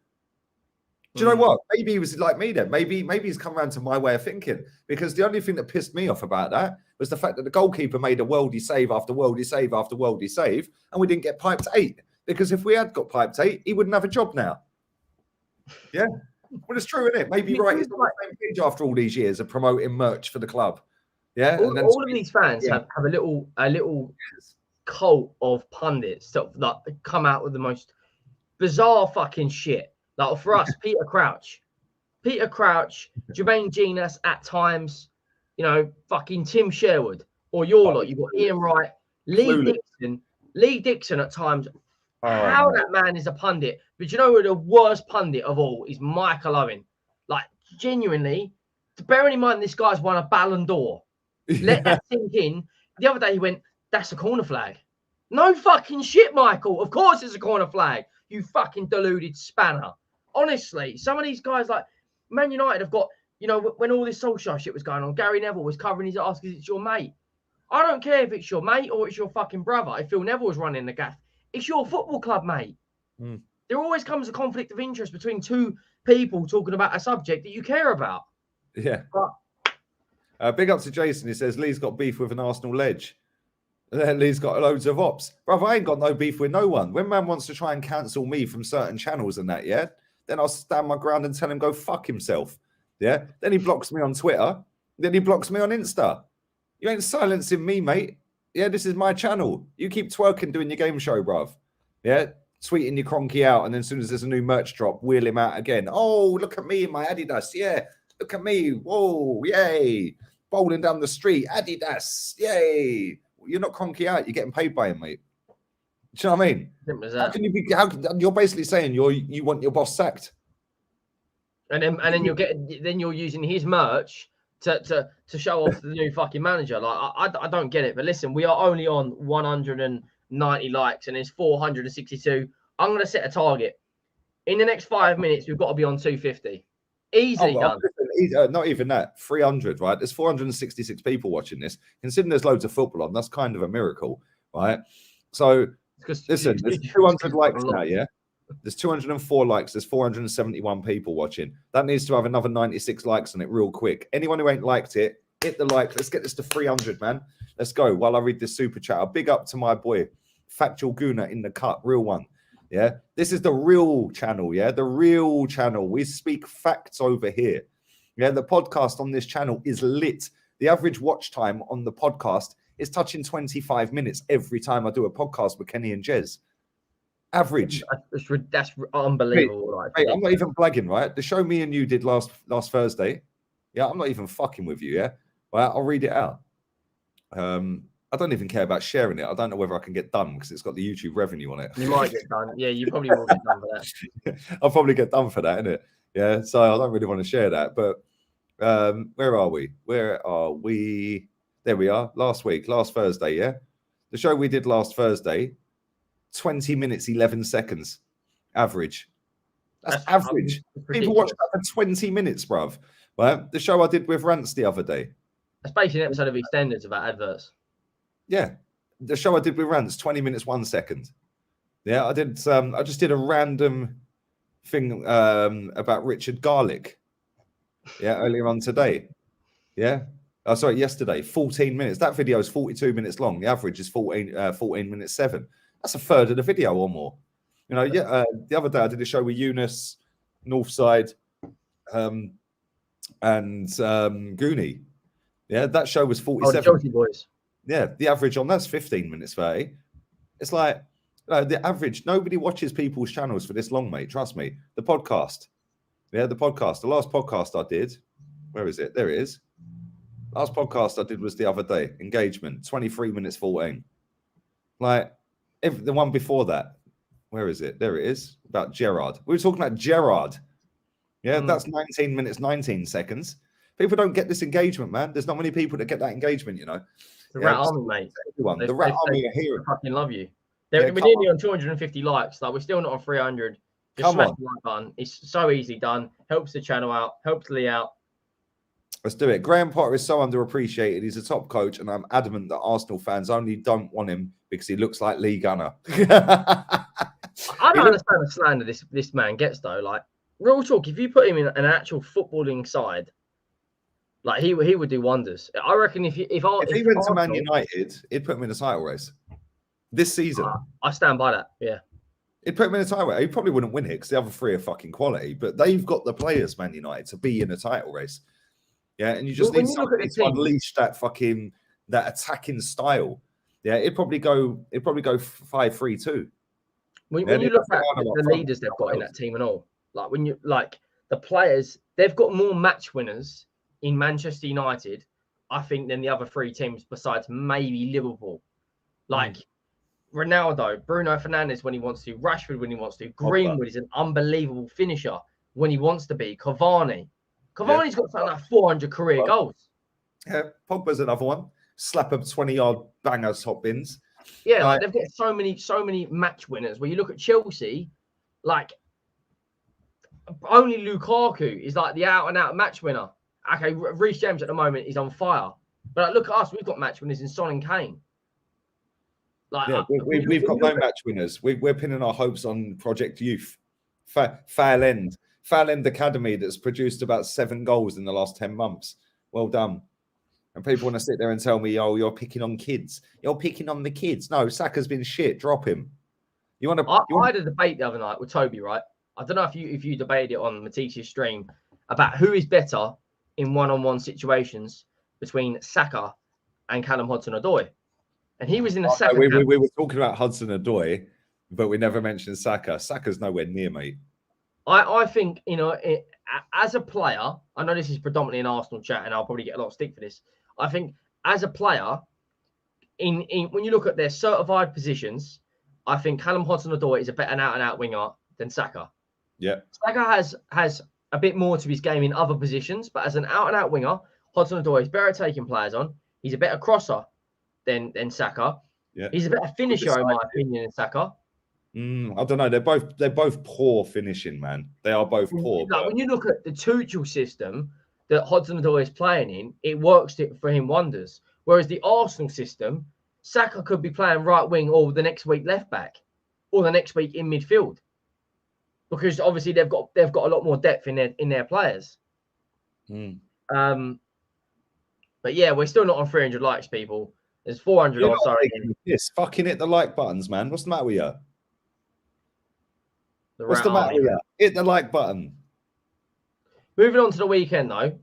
Do you know what? Maybe he was like me then. Maybe he's come around to my way of thinking, because the only thing that pissed me off about that was the fact that the goalkeeper made a worldy save after worldy save after worldy save, and we didn't get piped 8. Because if we had got piped 8, he wouldn't have a job now. Yeah, well, it's true, isn't it? Maybe Wright is on the same page after all these years of promoting merch for the club. Yeah, all of these fans have a little cult of pundits that come out with the most bizarre fucking shit. Like, for us, Peter Crouch, Jermaine Genius at times, you know, fucking Tim Sherwood, or your lot. You've got Ian Wright, Lee Dixon at times. How that man is a pundit. But you know who the worst pundit of all is? Michael Owen. Like, genuinely, bearing in mind this guy's won a Ballon d'Or. Let that sink in. The other day he went, that's a corner flag. No fucking shit, Michael. Of course it's a corner flag. You fucking deluded spanner. Honestly, some of these guys, like Man United, have got, you know, when all this Solskjaer shit was going on, Gary Neville was covering his ass because it's your mate. I don't care if it's your mate or it's your fucking brother. If Phil Neville was running the gaff, it's your football club, mate. There always comes a conflict of interest between 2 people talking about a subject that you care about. Yeah. Big up to Jason. He says Lee's got beef with an Arsenal ledge. Lee's got loads of ops. Brother, I ain't got no beef with no one. When man wants to try and cancel me from certain channels and that, yeah, then I'll stand my ground and tell him go fuck himself. Yeah. Then he blocks me on Twitter. Then he blocks me on Insta. You ain't silencing me, mate. Yeah, this is my channel. You keep twerking doing your game show, bruv. Yeah, tweeting your cronky out, and then as soon as there's a new merch drop, wheel him out again. Oh, look at me in my Adidas. Yeah, look at me. Whoa, yay. Bowling down the street. Adidas. Yay. You're not cronky out. You're getting paid by him, mate. Do you know what I mean? How can you be? You're basically saying you want your boss sacked, and then you're using his merch to show off the new fucking manager. Like, I don't get it. But listen, we are only on 190 likes and there's 462. I'm going to set a target. In the next 5 minutes, we've got to be on 250. Easily done. Not even that. 300, right? There's 466 people watching this. Considering there's loads of football on, that's kind of a miracle, right? So Listen, there's 200 likes now, yeah? There's 204 likes. There's 471 people watching. That needs to have another 96 likes on it real quick. Anyone who ain't liked it, hit the like. Let's get this to 300, man. Let's go. While I read this super chat, a big up to my boy, Factual Guna in the cut, real one. Yeah, this is the real channel. Yeah, the real channel. We speak facts over here. Yeah, the podcast on this channel is lit. The average watch time on the podcast is touching 25 minutes every time I do a podcast with Kenny and Jez. Average. That's unbelievable. Hey, I'm not even blagging, right? The show me and you did last Thursday. Yeah, I'm not even fucking with you. Yeah, well, I'll read it out. I don't even care about sharing it. I don't know whether I can get done because it's got the YouTube revenue on it. You might get done. Yeah, you probably will get done for that. I'll probably get done for that, innit? Yeah, so I don't really want to share that. But where are we? Where are we? There we are. Last Thursday, yeah? The show we did last Thursday, 20 minutes, 11 seconds. Average. That's average. People watch that for 20 minutes, bruv. Right? The show I did with Rants the other day. That's basically an episode of EastEnders about adverts. Yeah. The show I did with Rants, 20 minutes, 1 second. Yeah, I just did a random thing about Richard Garlick. Yeah, earlier on today. Yeah. Oh, sorry, yesterday, 14 minutes. That video is 42 minutes long. The average is 14 minutes 7. That's a third of the video or more. You know, yeah. The other day I did a show with Eunice, Northside, and Goonie. Yeah, that show was 47. Oh, Chelsea boys. Yeah, the average on that's 15 minutes 30. It's like the average. Nobody watches people's channels for this long, mate. Trust me. The podcast. Yeah, the podcast. The last podcast I did. Where is it? There it is. Last podcast I did was the other day. Engagement, 23 minutes 14. Like, the one before that, where is it? There it is. About Gerard. We were talking about Gerard. Yeah, that's 19 minutes, 19 seconds. People don't get this engagement, man. There's not many people that get that engagement, you know. The Rat Army, mate. Everyone. The Rat Army are here. I fucking love you. We're nearly on 250 likes. Like, we're still not on 300. Just smash the like button. It's so easy done. Helps the channel out. Helps Lee out. Let's do it. Graham Potter is so underappreciated. He's a top coach, and I'm adamant that Arsenal fans only don't want him because he looks like Lee Gunner. I don't understand the slander this man gets, though. Like, real talk, if you put him in an actual footballing side, like he would do wonders. I reckon if he went to Man United, he'd put him in a title race this season. I stand by that. Yeah, he'd put him in a title race. He probably wouldn't win it because the other three are fucking quality, but they've got the players, Man United, to be in a title race. Yeah, and you just need somebody to unleash that attacking style. Yeah, it'd probably go 5-3-2. When you look at the leaders they've got in that team and all, like when you like the players, they've got more match winners in Manchester United, I think, than the other three teams besides maybe Liverpool. Like Ronaldo, Bruno Fernandes when he wants to, Rashford when he wants to, Greenwood is an unbelievable finisher when he wants to be, Cavani's got something like 400 career goals. Yeah, Pogba's another one. Slap up 20-yard banger top bins. Yeah, like they've got so many match winners. Where you look at Chelsea, like only Lukaku is like the out-and-out match winner. Okay, Reece James at the moment is on fire, but like, look at us. We've got match winners in Son and Kane. Like, we've got no match winners. We're pinning our hopes on Project Youth, Foul End Academy that's produced about 7 goals in the last 10 months. Well done. And people want to sit there and tell me, "Oh, you're picking on kids. You're picking on the kids." No, Saka's been shit. Drop him. I had a debate the other night with Toby. Right? I don't know if you debated it on Matiss's stream about who is better in one-on-one situations between Saka and Callum Hudson-Odoi. And he was in the Saka. We were talking about Hudson-Odoi, but we never mentioned Saka. Saka's nowhere near, mate. I think, as a player, I know this is predominantly an Arsenal chat, and I'll probably get a lot of stick for this. I think as a player, in when you look at their certified positions, I think Callum Hudson-Odoi is a better out-and-out winger than Saka. Yeah. Saka has a bit more to his game in other positions, but as an out-and-out winger, Hudson-Odoi is better at taking players on. He's a better crosser than Saka. Yeah. He's a better finisher, in my opinion, than Saka. I don't know. They're both poor finishing, man. They are both poor. Like, when you look at the Tuchel system that Hudson-Odoi is playing in, it works for him wonders. Whereas the Arsenal system, Saka could be playing right wing or the next week left back or the next week in midfield. Because obviously they've got a lot more depth in their players. But yeah, we're still not on 300 likes, people. There's 400 or so. Yes, fucking hit the like buttons, man. What's the matter with you? What's the matter with you? Hit the like button. Moving on to the weekend, though.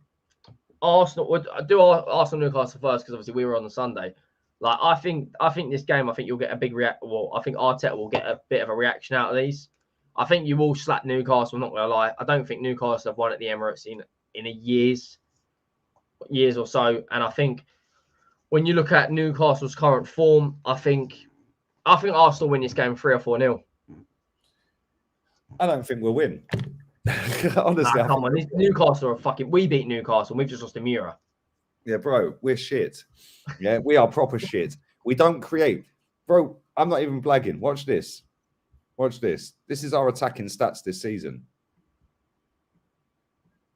Arsenal. We'll do Arsenal Newcastle first because obviously we were on the Sunday. Like I think this game, I think you'll get a big reaction. Well, I think Arteta will get a bit of a reaction out of these. I think you will slap Newcastle. I'm not gonna lie. I don't think Newcastle have won at the Emirates in a years or so. And I think when you look at Newcastle's current form, I think Arsenal win this game 3 or 4-0. I don't think we'll win. Honestly, come on. Newcastle are fucking. We beat Newcastle. We've just lost to Mura. Yeah, bro, we're shit. Yeah, we are proper shit. We don't create. Bro, I'm not even blagging. Watch this. Watch this. This is our attacking stats this season.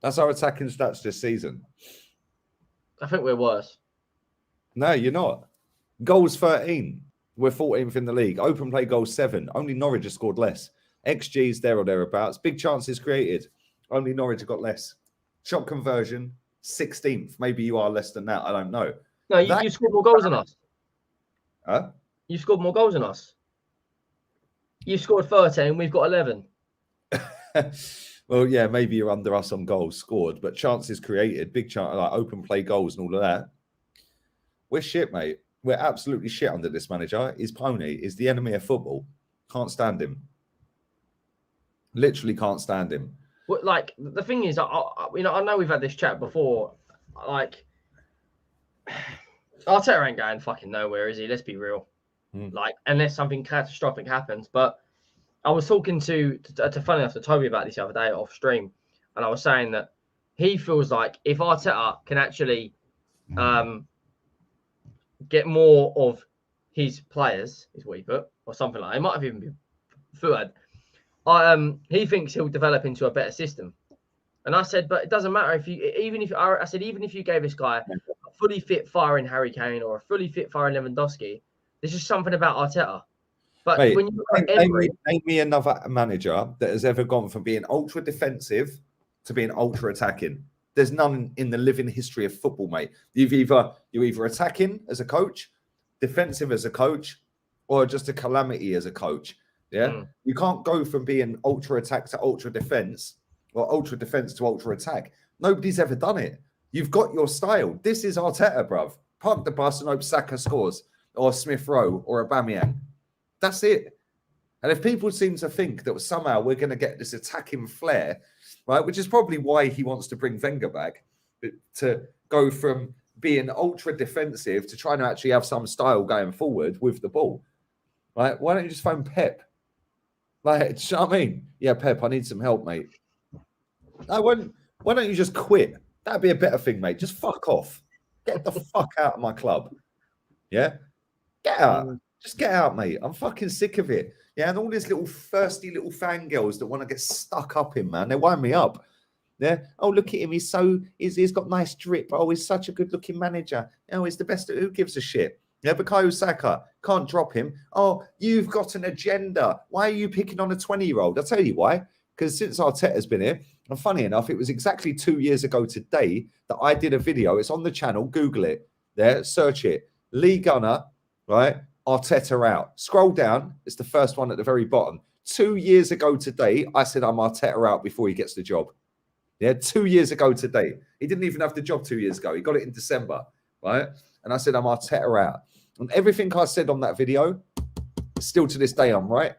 That's our attacking stats this season. I think we're worse. No, you're not. Goals 13. We're 14th in the league. Open play goals 7. Only Norwich has scored less. XG's there or thereabouts. Big chances created. Only Norwich have got less. Shot conversion, 16th. Maybe you are less than that. I don't know. No, you scored more goals than us. Huh? You scored more goals than us. You scored 13. We've got 11. Well, yeah, maybe you're under us on goals scored, but chances created, big chance, like open play goals and all of that. We're shit, mate. We're absolutely shit under this manager. His pony is the enemy of football. Can't stand him. Literally can't stand him. But like the thing is, I know we've had this chat before. Like, Arteta ain't going fucking nowhere, is he? Let's be real. Like, unless something catastrophic happens. But I was talking to funny enough to Toby about this the other day off stream, and I was saying that he feels like if Arteta can actually get more of his players, is what he put, or something like that. It might have even been Fuad. He thinks he'll develop into a better system. And I said, but it doesn't matter even if you gave this guy a fully fit firing Harry Kane or a fully fit firing Lewandowski, there's just something about Arteta. But mate, when you look at name me another manager that has ever gone from being ultra defensive to being ultra attacking. There's none in the living history of football, mate. You're either attacking as a coach, defensive as a coach, or just a calamity as a coach. Yeah, you can't go from being ultra attack to ultra defense or ultra defense to ultra attack. Nobody's ever done it. You've got your style. This is Arteta, bruv. Park the bus and hope Saka scores, or Smith Rowe, or Aubameyang. That's it. And if people seem to think that somehow we're going to get this attacking flair, right, which is probably why he wants to bring Wenger back, to go from being ultra defensive to trying to actually have some style going forward with the ball, right? Why don't you just phone Pep? Like, do you know what I mean? Yeah, Pep, I need some help, mate. Why don't you just quit? That'd be a better thing, mate. Just fuck off. Get the fuck out of my club. Yeah? Get out. Just get out, mate. I'm fucking sick of it. Yeah, and all these little thirsty little fangirls that want to get stuck up in, man. They wind me up. Yeah. Oh, look at him. He's got nice drip. Oh, he's such a good-looking manager. Oh, he's the best. Who gives a shit? Yeah, Bukayo Saka, can't drop him. Oh, you've got an agenda. Why are you picking on a 20-year-old? I'll tell you why. Because since Arteta's been here, and funny enough, it was exactly 2 years ago today that I did a video. It's on the channel. Google it. There, search it. Lee Gunner, right? Arteta out. Scroll down. It's the first one at the very bottom. 2 years ago today, I said I'm Arteta out before he gets the job. Yeah, 2 years ago today. He didn't even have the job 2 years ago. He got it in December, right? And I said I'm Arteta out. And everything I said on that video, still to this day, I'm right.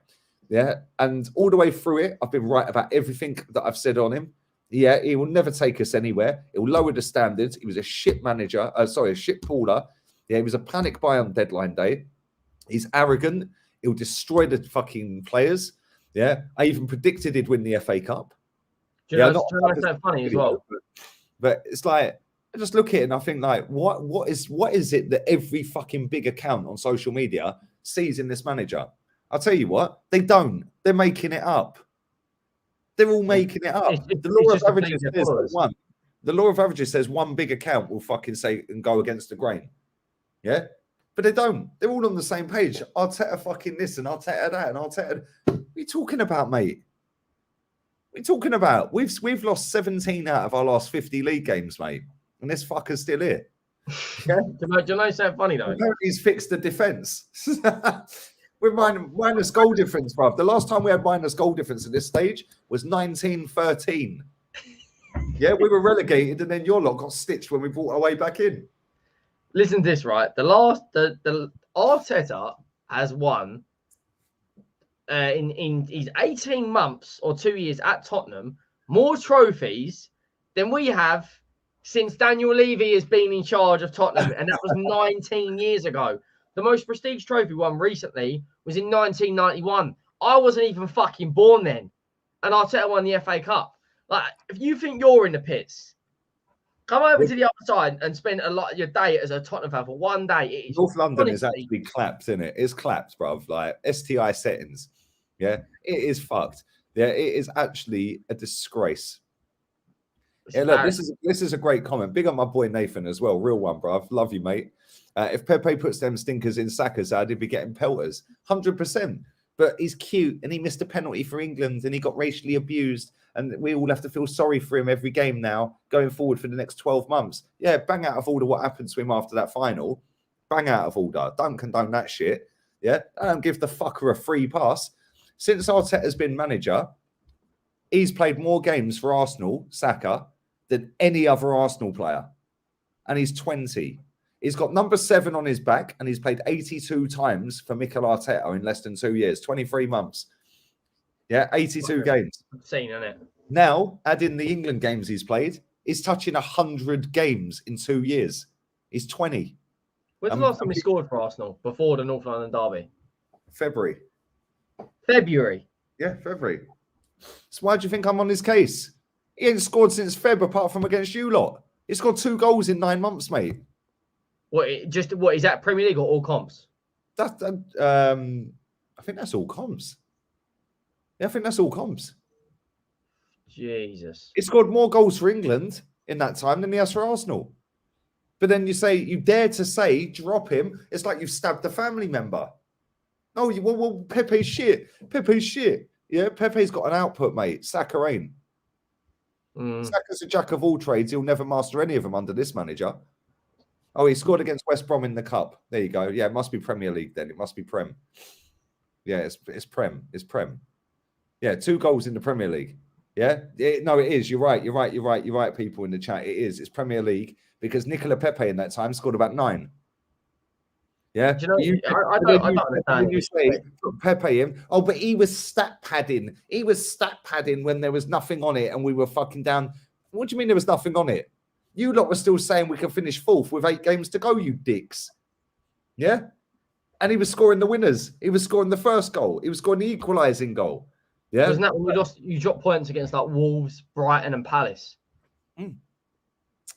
Yeah. And all the way through it, I've been right about everything that I've said on him. Yeah. He will never take us anywhere. He'll lower the standards. He was a shit manager. A shit baller. Yeah. He was a panic buy on deadline day. He's arrogant. He'll destroy the fucking players. Yeah. I even predicted he'd win the FA Cup. Do you know what's so funny as well? But it's like, I just look at it and I think, like, what is it that every fucking big account on social media sees in this manager? I'll tell you what, they don't. They're making it up. They're all making it up. The law of averages says one. The law of averages says one big account will fucking say and go against the grain. Yeah? But they don't. They're all on the same page. Arteta fucking this and Arteta that and Arteta. What are you talking about, mate? What are you talking about? We've lost 17 out of our last 50 league games, mate. And this fucker's still here. Yeah? do you know something funny, though? Apparently he's fixed the defence. We're minus goal difference, bruv. The last time we had minus goal difference at this stage was 1913. Yeah, we were relegated and then your lot got stitched when we brought our way back in. Listen to this, right? The Arteta has won in his 18 months or 2 years at Tottenham more trophies than we have since Daniel Levy has been in charge of Tottenham, and that was 19 years ago. The most prestige trophy won recently was in 1991. I wasn't even fucking born then, and Arteta won the FA Cup. Like, if you think you're in the pits, come over to the other side and spend a lot of your day as a Tottenham fan for one day. It is North London honestly, is actually clapped, isn't it? It's clapped, bruv. Like STI settings. Yeah, it is fucked. Yeah, it is actually a disgrace. Yeah, look, this is a great comment. Big up my boy Nathan as well. Real one, bruv. Love you, mate. If Pepe puts them stinkers in Saka's out, he'd be getting pelters. 100%. But he's cute and he missed a penalty for England and he got racially abused. And we all have to feel sorry for him every game now, going forward for the next 12 months. Yeah, bang out of order what happened to him after that final. Bang out of order. Don't condone that shit. Yeah, I don't give the fucker a free pass. Since Arteta's been manager, he's played more games for Arsenal, Saka, than any other Arsenal player. And he's 20. He's got number 7 on his back and he's played 82 times for Mikel Arteta in less than 2 years, 23 months. Yeah, 82 games. Insane, isn't it? Now, add in the England games he's played, he's touching 100 games in 2 years. He's 20. When's the last time he scored for Arsenal before the North London derby? February. Yeah, February. So why do you think I'm on his case? He ain't scored since Feb apart from against you lot. He scored 2 goals in 9 months, mate. What is that Premier League or all comps? I think that's all comps. Yeah, I think that's all comps. Jesus. He scored more goals for England in that time than he has for Arsenal. But then you dare to say, drop him. It's like you've stabbed a family member. Oh, well, Pepe's shit. Pepe's shit. Yeah, Pepe's got an output, mate. Saka ain't. Saka's a jack of all trades. He'll never master any of them under this manager. Oh, he scored against West Brom in the Cup. There you go. Yeah, it must be Premier League then. It must be Prem. Yeah, it's Prem. It's Prem. Yeah, 2 goals in the Premier League. Yeah? No, it is. You're right, people in the chat. It is. It's Premier League because Nicola Pepe in that time scored about 9. Yeah? Do you know, I don't understand. You say put Pepe in. Oh, but he was stat padding. He was stat padding when there was nothing on it and we were fucking down. What do you mean there was nothing on it? You lot were still saying we can finish 4th with 8 games to go, you dicks. Yeah? And he was scoring the winners. He was scoring the first goal. He was scoring the equalising goal. Yeah? Wasn't that when we lost? You dropped points against like Wolves, Brighton and Palace.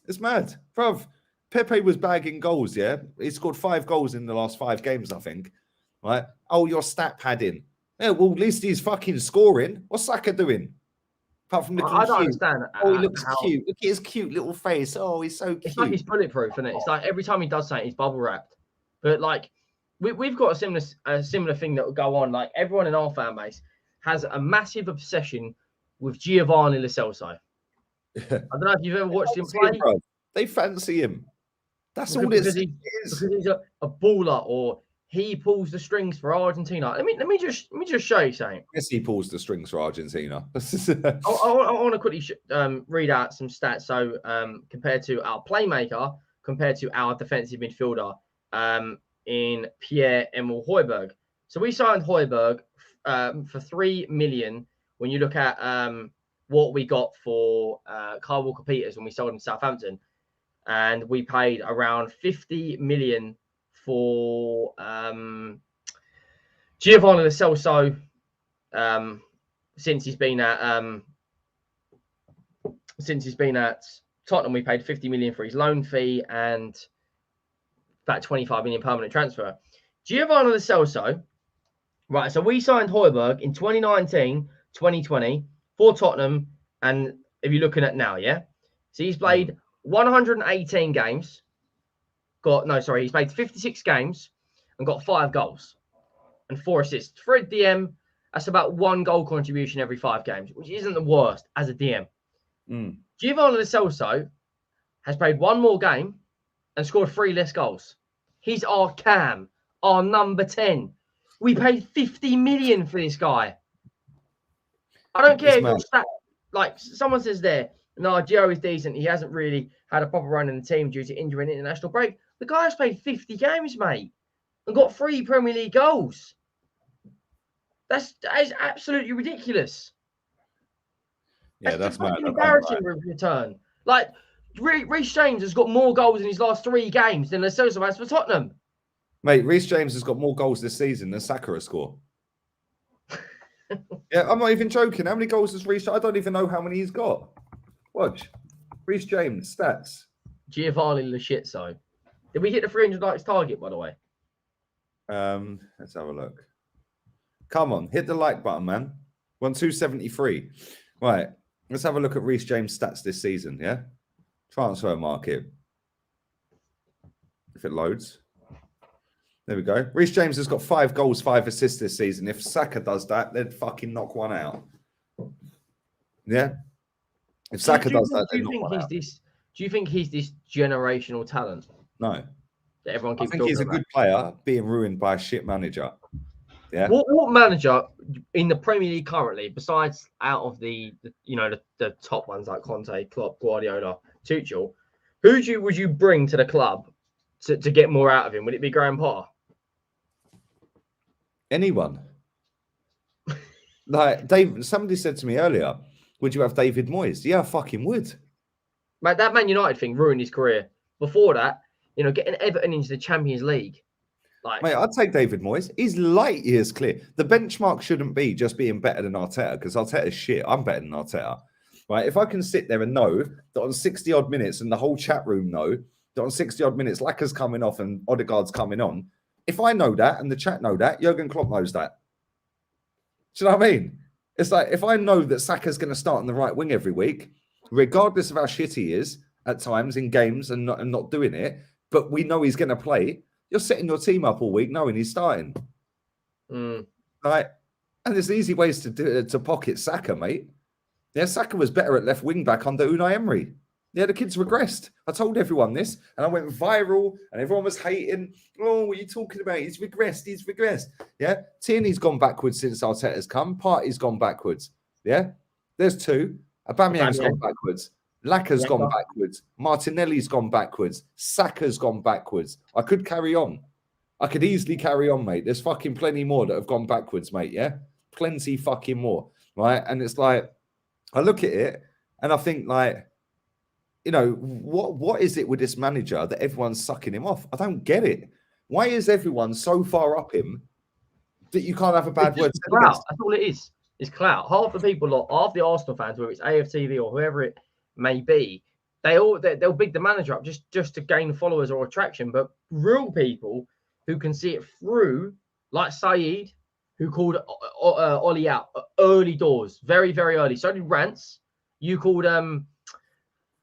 It's mad. Bruv, Pepe was bagging goals, yeah? He scored 5 goals in the last 5 games, I think. Right? Oh, you're stat padding. Yeah, well, at least he's fucking scoring. What's Saka doing? Apart from looking I don't cute. understand. Oh, he looks cute. Look at his cute little face. Oh, he's so cute. It's like he's bulletproof, isn't it? It's like every time he does something, he's bubble wrapped. But like, we've got a similar thing that will go on. Like everyone in our fan base has a massive obsession with Giovanni Lo Celso. I don't know if you've ever watched him play. They fancy him. That's all it is. Because he's a baller, or he pulls the strings for Argentina. Let me just show you something. Yes, he pulls the strings for Argentina. I want to quickly read out some stats. So compared to our playmaker, compared to our defensive midfielder, in Pierre-Emile Højbjerg. So we signed Højbjerg for 3 million. When you look at what we got for Kyle Walker-Peters when we sold him to Southampton, and we paid around 50 million for Giovanni Lo Celso since he's been at Tottenham. We paid 50 million for his loan fee and about 25 million permanent transfer. Giovanni Lo Celso, right? So we signed Højbjerg in 2019, 2020 for Tottenham, and if you're looking at now, yeah. So he's played 118 games, he's played 56 games and got 5 goals and 4 assists. For a DM, that's about 1 goal contribution every 5 games, which isn't the worst as a DM. Giovanni Lo Celso has played 1 more game and scored 3 less goals. He's our cam, our number 10. We paid 50 million for this guy. I don't care if your stat, like someone says there, no, Gio is decent. He hasn't really had a proper run in the team due to injury and international break. The guy has played 50 games, mate, and got 3 Premier League goals. That is absolutely ridiculous. Yeah, that's mad. Embarrassing return. Like, Reece James has got more goals in his last 3 games than Lo Celso has for Tottenham. Mate, Reece James has got more goals this season than Saka has scored. Yeah, I'm not even joking. How many goals has Reece? I don't even know how many he's got. Watch. Reece James, stats. Giovanni Lo Celso. Did we hit the 300 likes target, by the way? Let's have a look. Come on, hit the like button, man. 273. Right. Let's have a look at Reece James' stats this season, yeah? Transfer market. If it loads. There we go. Reece James has got 5 goals, 5 assists this season. If Saka does that, they'd fucking knock one out. Yeah? If Saka does that, they'd knock one out. Do you think he's this generational talent? No. That everyone keeps I think he's a good player being ruined by a shit manager. Yeah. What manager in the Premier League currently, besides out of the top ones like Conte, Klopp, Guardiola, Tuchel, would you bring to the club to get more out of him? Would it be Graham Potter? Anyone. Like somebody said to me earlier, would you have David Moyes? Yeah, I fucking would. Mate, that Man United thing ruined his career. Before that, getting Everton into the Champions League. Mate, I'd take David Moyes. He's light years clear. The benchmark shouldn't be just being better than Arteta, because Arteta's shit. I'm better than Arteta. Right? If I can sit there and know that on 60-odd minutes, and the whole chat room know that on 60-odd minutes, Lacker's coming off and Odegaard's coming on, if I know that and the chat know that, Jurgen Klopp knows that. Do you know what I mean? It's like, if I know that Saka's going to start on the right wing every week, regardless of how shit he is at times in games and not doing it, but we know he's going to play, you're setting your team up all week knowing he's starting. Right? And there's easy ways to pocket Saka, mate. Yeah, Saka was better at left wing back under Unai Emery. Yeah, the kid's regressed. I told everyone this, and I went viral, and everyone was hating. Oh, what are you talking about? He's regressed. He's regressed. Yeah, Tierney's gone backwards since Arteta's come. Partey's gone backwards. Yeah, there's 2. Aubameyang's gone backwards. Lacker's gone backwards. Martinelli's gone backwards. Saka's gone backwards. I could carry on. I could easily carry on, mate. There's fucking plenty more that have gone backwards, mate. Yeah, plenty fucking more. Right, and it's like, I look at it and I think, like, what is it with this manager that everyone's sucking him off? I don't get it. Why is everyone so far up him that you can't have a bad word? Clout. That's all it is. It's clout. Half the people, half the Arsenal fans, whether it's AFTV or whoever it may be, they'll big the manager up just to gain followers or attraction. But real people who can see it through, like Saeed, who called Ollie out early doors, very, very early. So did Rance. You called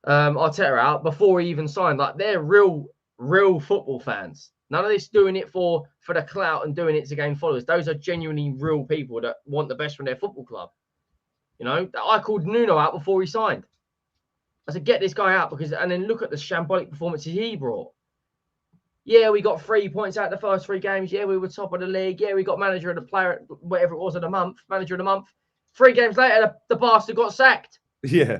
Arteta out before he even signed. Like, they're real football fans. None of this doing it for the clout and doing it to gain followers. Those are genuinely real people that want the best from their football club. I called Nuno out before he signed. I said, get this guy out, and then look at the shambolic performances he brought. Yeah, we got 3 points out the first 3 games. Yeah, we were top of the league. Yeah, we got manager of the player, whatever it was, manager of the month. 3 games later, the bastard got sacked. Yeah.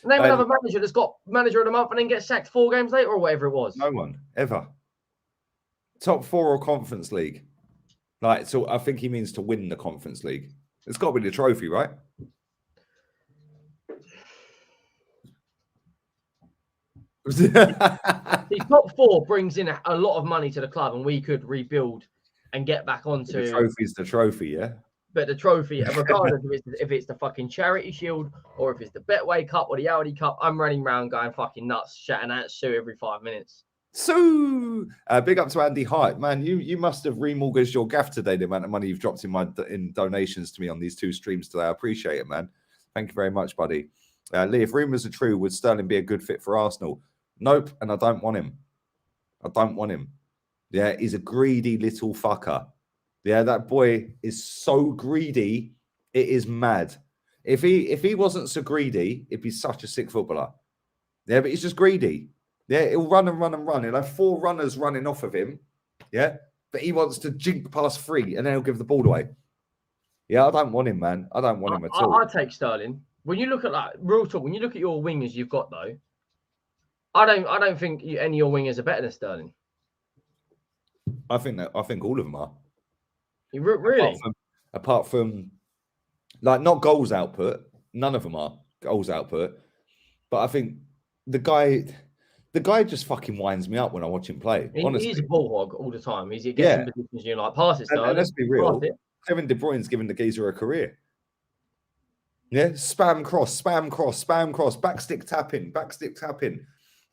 Name another manager that's got manager of the month and then gets sacked 4 games later or whatever it was. No one, ever. Top 4 or Conference League. So I think he means to win the Conference League. It's got to be the trophy, right? His top 4 brings in a lot of money to the club, and we could rebuild and get back onto. The trophy's the trophy, yeah. But the trophy, regardless if it's the fucking Charity Shield or if it's the Betway Cup or the Audi Cup, I'm running around going fucking nuts, shouting out Sue every 5 minutes. Sue! Big up to Andy Hart. Man, you must have remortgaged your gaff today, the amount of money you've dropped in donations to me on these 2 streams today. I appreciate it, man. Thank you very much, buddy. Lee, if rumours are true, would Sterling be a good fit for Arsenal? Nope, and I don't want him. I don't want him. Yeah, he's a greedy little fucker. Yeah, that boy is so greedy. It is mad. If he wasn't so greedy, he'd be such a sick footballer. Yeah, but he's just greedy. Yeah, he'll run and run and run. He'll have 4 runners running off of him. Yeah, but he wants to jink past 3 and then he'll give the ball away. Yeah, I don't want him, man. I don't want him at all. I take Sterling. When you look at like real talk, when you look at your wingers you've got though, I don't think any of your wingers are better than Sterling. I think all of them are. Really? Apart from like not goals output, none of them are goals output. But I think the guy just fucking winds me up when I watch him play. Honestly, he's a ball hog all the time. He gets in positions you're like, pass it, Sterling. And let's be real, Kevin De Bruyne's given the geezer a career. Yeah, spam cross, backstick tapping.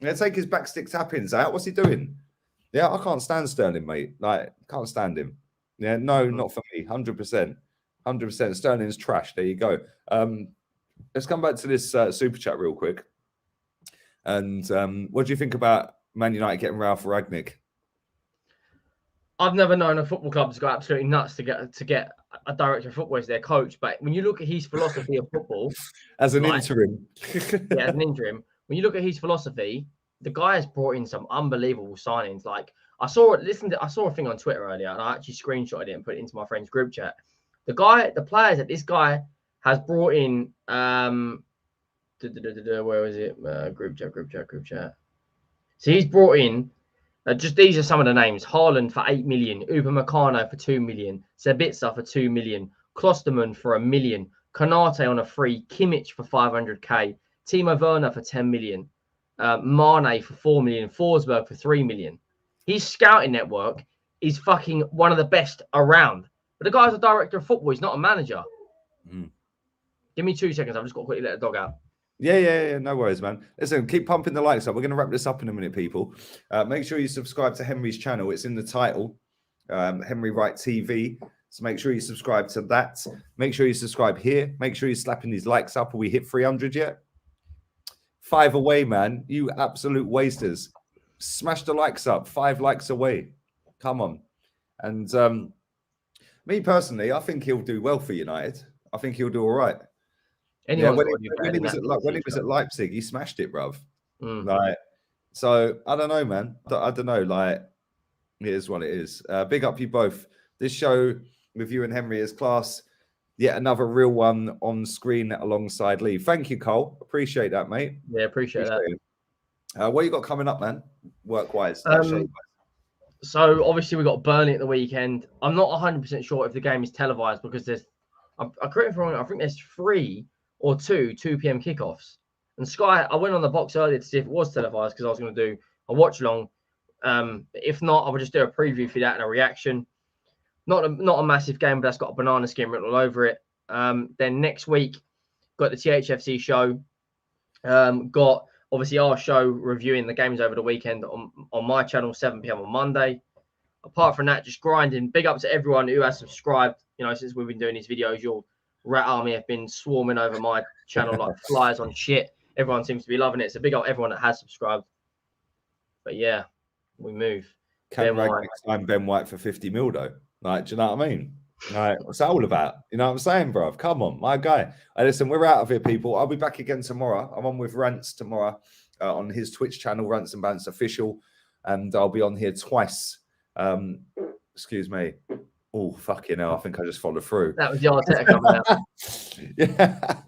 Yeah, take his backstick tappings out. What's he doing? Yeah, I can't stand Sterling, mate. Like, can't stand him. Yeah, no, not for me. 100%. Sterling's trash. There you go. Let's come back to this super chat real quick. And what do you think about Man United getting Ralph Rangnick? I've never known a football club to go absolutely nuts to get a director of football as their coach. But when you look at his philosophy of football, as an interim, as an interim, when you look at his philosophy, the guy has brought in some unbelievable signings. Like I saw a thing on Twitter earlier, and I actually screenshotted it and put it into my friend's group chat. The players that this guy has brought in. Where was it? Group chat. So he's brought in. Just these are some of the names: Haaland for 8 million, Upamecano for 2 million, Sabitzer for 2 million, Klosterman for 1 million, Konate on a free, Kimmich for 500k, Timo Werner for 10 million, Mane for 4 million, Forsberg for 3 million. His scouting network is fucking one of the best around. But the guy's a director of football. He's not a manager. Give me 2 seconds. I've just got to quickly let the dog out. Yeah. No worries, man. Listen, keep pumping the likes up. We're going to wrap this up in a minute, people. Make sure you subscribe to Henry's channel. It's in the title, Henry Wright TV. So make sure you subscribe to that. Make sure you subscribe here. Make sure you're slapping these likes up. Are we hit 300 yet? 5 away, man. You absolute wasters. Smash the likes up. 5 likes away. Come on. And me personally, I think he'll do well for United. I think he'll do all right. When he was at Leipzig, he smashed it, bruv. Like, so I don't know, man. I don't know. Like, it is what it is. Big up you both. This show with you and Henry is class. Yet another real one on screen alongside Lee. Thank you, Cole. Appreciate that, mate. Yeah, appreciate that. What you got coming up, man? Work-wise. So obviously we got Burnley at the weekend. I'm not 100% sure if the game is televised because I think there's 3 or 2 p.m. kickoffs. And Sky, I went on the box earlier to see if it was televised because I was going to do a watch along. If not, I would just do a preview for that and a reaction. Not a massive game, but that's got a banana skin written all over it. Then next week, got the THFC show. Got obviously our show reviewing the games over the weekend on my channel, 7 p.m. on Monday. Apart from that, just grinding. Big up to everyone who has subscribed. You know, since we've been doing these videos, your Rat Army have been swarming over my channel like flies on shit. Everyone seems to be loving it. So big up everyone that has subscribed. But yeah, we move. Can sign Ben White for 50 mil though? Like, do you know what I mean? Like, what's that all about? You know what I'm saying, bro? Come on, my guy. Listen, we're out of here, people. I'll be back again tomorrow. I'm on with Rants tomorrow on his Twitch channel, Rants and Bants Official, and I'll be on here twice. Excuse me. Oh, fucking hell. I think I just followed through. That was the Arteta coming out. Yeah.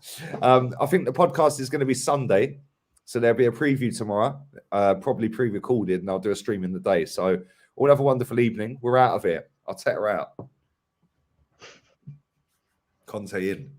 I think the podcast is going to be Sunday. So there'll be a preview tomorrow, probably pre-recorded, and I'll do a stream in the day. So all have a wonderful evening. We're out of here. I'll take her out. Conte in.